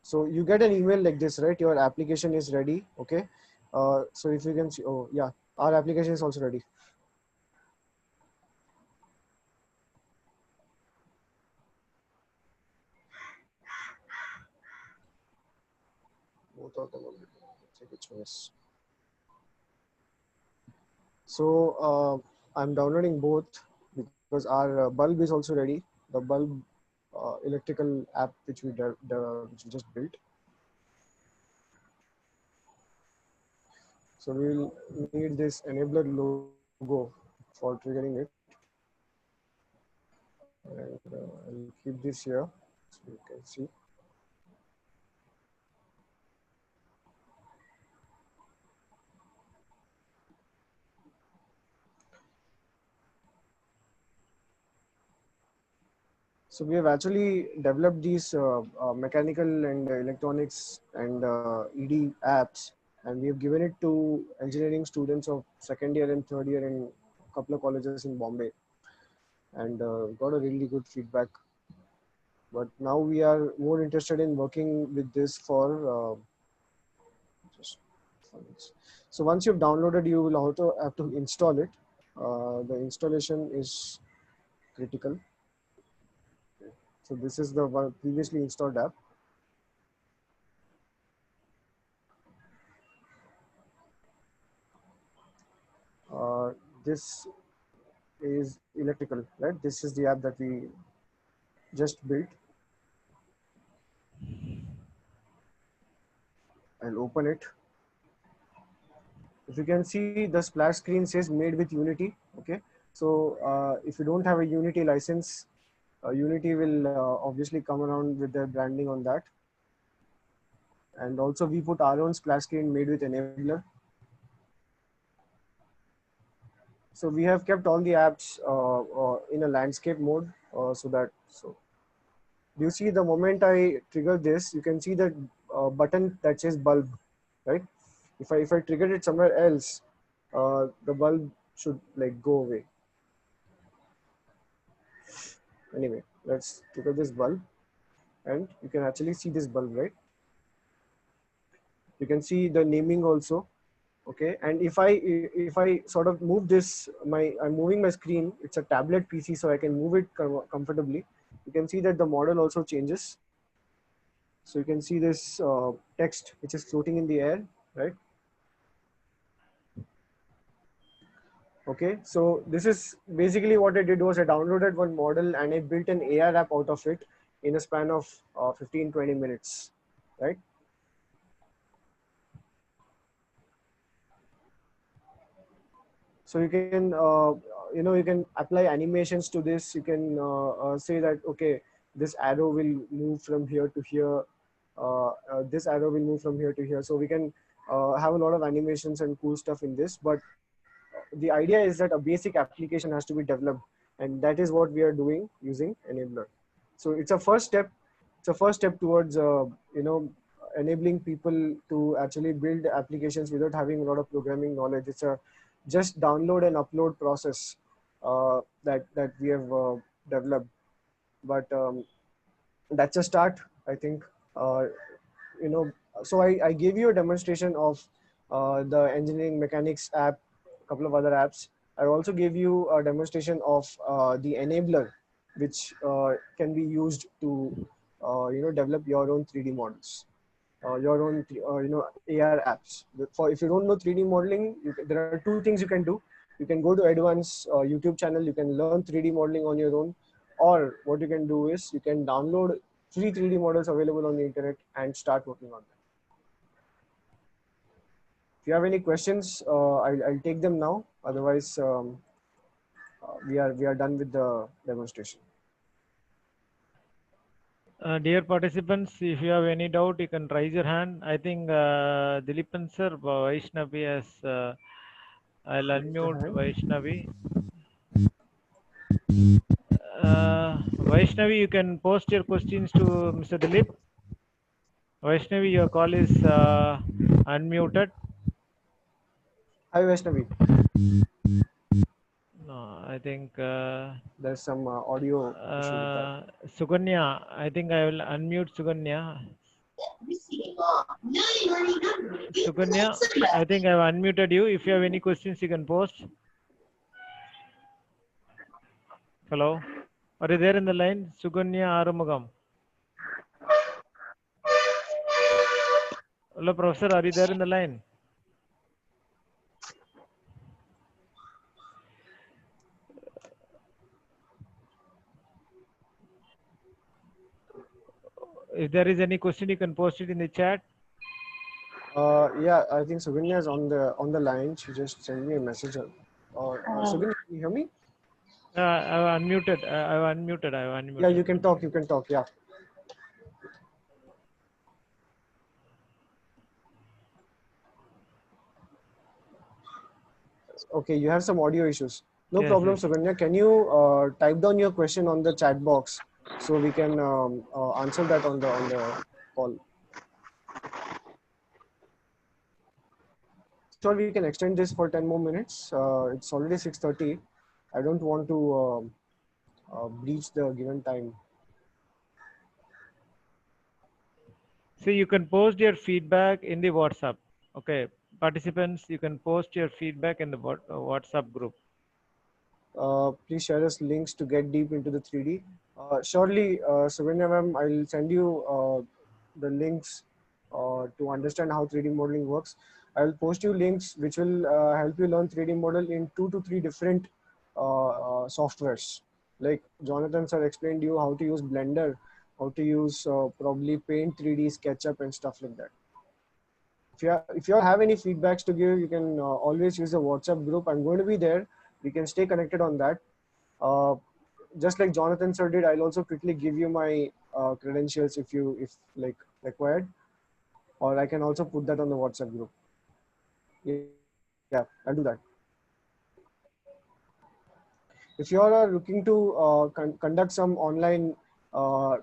So you get an email like this, right? Your application is ready. Okay. So if you can see, oh yeah, our application is also ready. Both of them. Let's take a choice. So I'm downloading both because our bulb is also ready. The bulb electrical app which we just built. So we'll need this enabler logo for triggering it. And I'll keep this here so you can see. So we have actually developed these mechanical and electronics and ED apps, and we have given it to engineering students of second year and third year in a couple of colleges in Bombay, and got a really good feedback. But now we are more interested in working with this for just so once you've downloaded, you will also have to install it. The installation is critical. So this is the one previously installed app. This is electrical, right? This is the app that we just built. I'll open it. If you can see, the splash screen says made with Unity. Okay, so if you don't have a Unity license, Unity will obviously come around with their branding on that. And also we put our own splash screen made with enabler. So we have kept all the apps in a landscape mode so do you see the moment I trigger this, you can see that button that says bulb, right? If I trigger it somewhere else, the bulb should like go away. Anyway, let's trigger this bulb, and you can actually see this bulb, right? You can see the naming also. Okay, and if I sort of move this, I'm moving my screen. It's a tablet PC, so I can move it comfortably. You can see that the model also changes. So you can see this text which is floating in the air, right? Okay, so this is basically what I did was I downloaded one model and I built an AR app out of it in a span of 15-20 minutes, right? So you can you can apply animations to this. You can say that okay, this arrow will move from here to here. This arrow will move from here to here. So we can have a lot of animations and cool stuff in this. But the idea is that a basic application has to be developed, and that is what we are doing using enabler. So it's a first step. It's a first step towards enabling people to actually build applications without having a lot of programming knowledge. It's a just download and upload process that we have developed. But that's a start, I think. Uh, so I gave you a demonstration of the engineering mechanics app, a couple of other apps. I also gave you a demonstration of the enabler, which can be used to develop your own 3D models, your own AR apps. For if you don't know 3D modeling, there are two things you can do. You can go to advanced YouTube channel. You can learn 3D modeling on your own, or what you can do is you can download free 3D models available on the internet and start working on them. If you have any questions, I'll take them now. Otherwise, we are done with the demonstration. Dear participants, if you have any doubt, you can raise your hand. I think Dilipan sir, Vaishnavi has. I'll Raise the unmute hand. Vaishnavi. Vaishnavi, you can post your questions to Mr. Dilip. Vaishnavi, your call is unmuted. Hi Vaishnavi. No, I think There's some audio issue with that. Suganya. I think I will unmute Suganya. Suganya, I think I have unmuted you. If you have any questions, you can post. Hello. Are you there in the line? Suganya Arumugam. Hello, Professor. Are you there in the line? If there is any question, you can post it in the chat. Yeah, I think Suganya is on the line. She just sent me a message. Suganya, can you hear me? I have unmuted. I have unmuted. I have unmuted. Yeah, you can talk. You can talk. Yeah. Okay, you have some audio issues. No Yes, problem, yes. Suganya. Can you type down your question on the chat box so we can answer that on the call? Sure, we can extend this for 10 more minutes. It's already 6:30. I don't want to breach the given time. See, you can post your feedback in the WhatsApp. Okay, participants, you can post your feedback in the WhatsApp group. Please share us links to get deep into the 3D. Surely, Suganya ma'am, I'll send you the links to understand how 3D modeling works. I'll post you links which will help you learn 3D model in 2 to 3 different softwares. Like Jonathan sir explained you how to use Blender, how to use probably Paint 3D, SketchUp and stuff like that. If you all have any feedbacks to give, you can always use the WhatsApp group. I'm going to be there. We can stay connected on that. Uh, just like Jonathan sir did, I'll also quickly give you my credentials if like required, or I can also put that on the WhatsApp group. Yeah, I'll do that. If you all are looking to conduct some online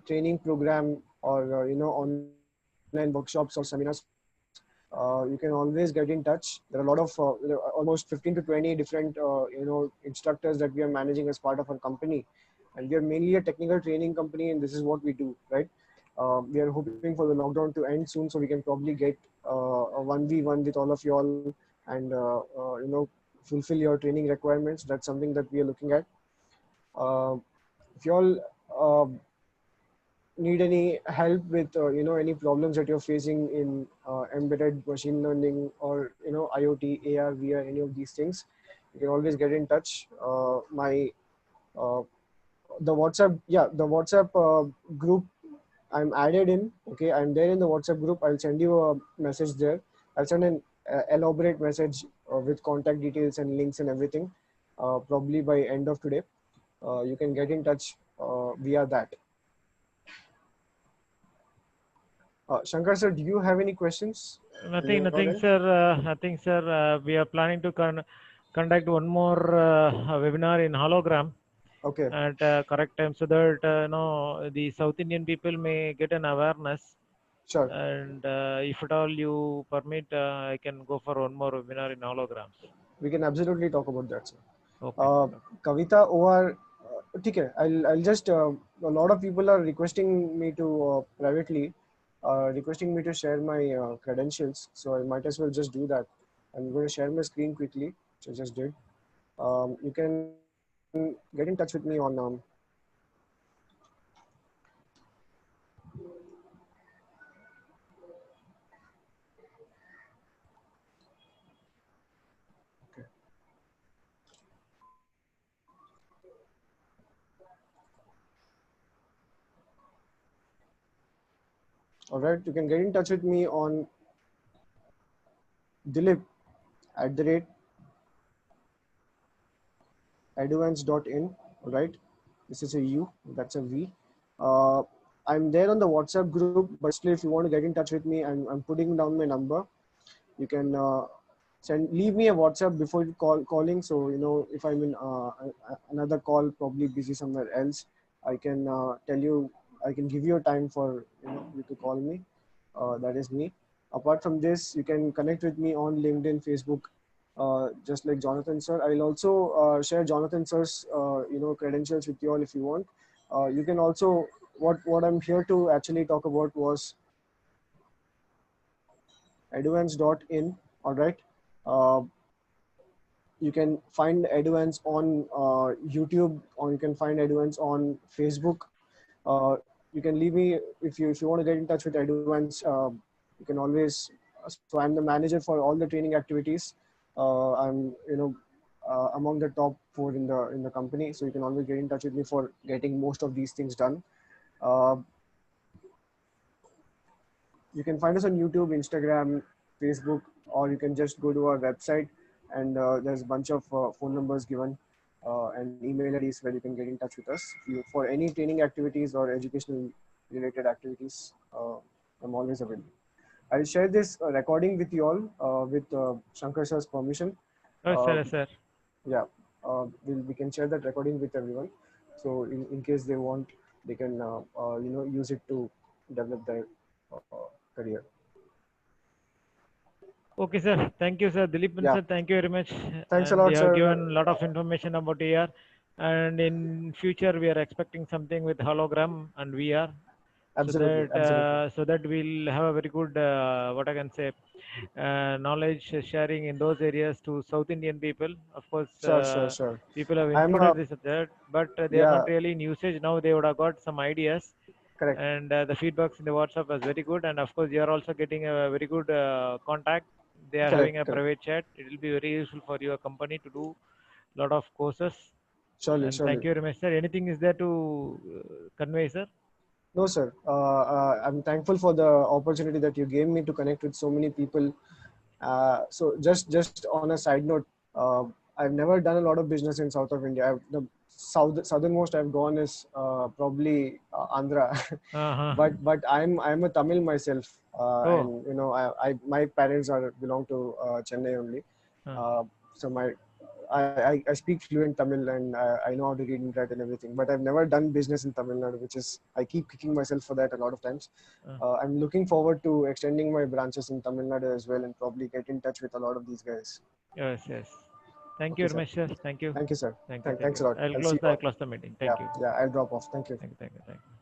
training program or online workshops or seminars, you can always get in touch. There are a lot of almost 15 to 20 different instructors that we are managing as part of our company, and we are mainly a technical training company, and this is what we do, right? We are hoping for the lockdown to end soon so we can probably get a 1v1 with all of you all and fulfill your training requirements. That's something that we are looking at. If you all need any help with any problems that you're facing in embedded machine learning or IoT, AR, VR, any of these things, you can always get in touch. My the WhatsApp, yeah, the WhatsApp group I'm added in. Okay, I'm there in the WhatsApp group. I'll send you a message there. I'll send an elaborate message with contact details and links and everything. Probably by end of today, you can get in touch via that. Shankar sir, do you have any questions? Nothing, sir. Nothing, sir. We are planning to conduct one more webinar in hologram. Okay. At correct time, so that the South Indian people may get an awareness. Sure. And if at all you permit, I can go for one more webinar in holograms. We can absolutely talk about that, sir. Okay. Kavita or okay, I'll just a lot of people are requesting me to privately requesting me to share my credentials, so I might as well just do that. I'm going to share my screen quickly, which I just did. You can get in touch with me on All right, you can get in touch with me on Dilip @advance.in. All right, this is a U, that's a V. Uh, I'm there on the WhatsApp group, but still, if you want to get in touch with me, I'm putting down my number. You can leave me a WhatsApp before you calling. So if I'm in another call, probably busy somewhere else, I can tell you. I can give you a time for you to call me. That is me. Apart from this, you can connect with me on LinkedIn, Facebook, just like Jonathan sir. I'll also share Jonathan sir's credentials with you all if you want. You can also what I'm here to actually talk about was advance.in. All right. Uh, you can find Advance on YouTube, or you can find Advance on Facebook. You can leave me if you want to get in touch with Advance. You can always. So I'm the manager for all the training activities. I'm among the top 4 in the company. So you can always get in touch with me for getting most of these things done. Uh, you can find us on YouTube, Instagram, Facebook, or you can just go to our website, and there's a bunch of phone numbers given and email IDs where you can get in touch with us. For any training activities or educational related activities, I'm always available. I'll share this recording with you all with Shankar sir's permission. Oh, sir, sir. Yeah, we can share that recording with everyone. So in case they want, they can use it to develop their career. Okay, sir. Thank you, sir. Dilip Yeah. sir, thank you very much. Thanks a And lot, you have sir. given a lot of information about AR. And in future, we are expecting something with hologram and VR. Absolutely, absolutely. So that we'll have a very good, what I can say, knowledge sharing in those areas to South Indian people. Of course, Sure. people have I'm included this that, but they are yeah, not really in usage now. They would have got some ideas, correct. and the feedbacks in the WhatsApp was very good. And of course, you are also getting a very good contact. They are having a Correct. private chat. It will be very useful for your company to do a lot of courses. And thank Surely. you very much, sir. Anything is there to convey, sir? No, sir. I'm thankful for the opportunity that you gave me to connect with so many people. So just on a side note, I've never done a lot of business in south of India. The southernmost I've gone is probably Andhra, Uh-huh. but I'm a Tamil myself, Oh. and my parents are belong to Chennai only. So I speak fluent Tamil, and I know how to read and write and everything. But I've never done business in Tamil Nadu, which is I keep kicking myself for that a lot of times. I'm looking forward to extending my branches in Tamil Nadu as well, and probably get in touch with a lot of these guys. Yes. Thank you Okay, very sir. much, sir. Thank you. Thank you, sir. Thank you. Thanks a lot. I'll I'll see close you the all. close the meeting. Yeah, Thank you. I'll drop off. Thank you. Thank you.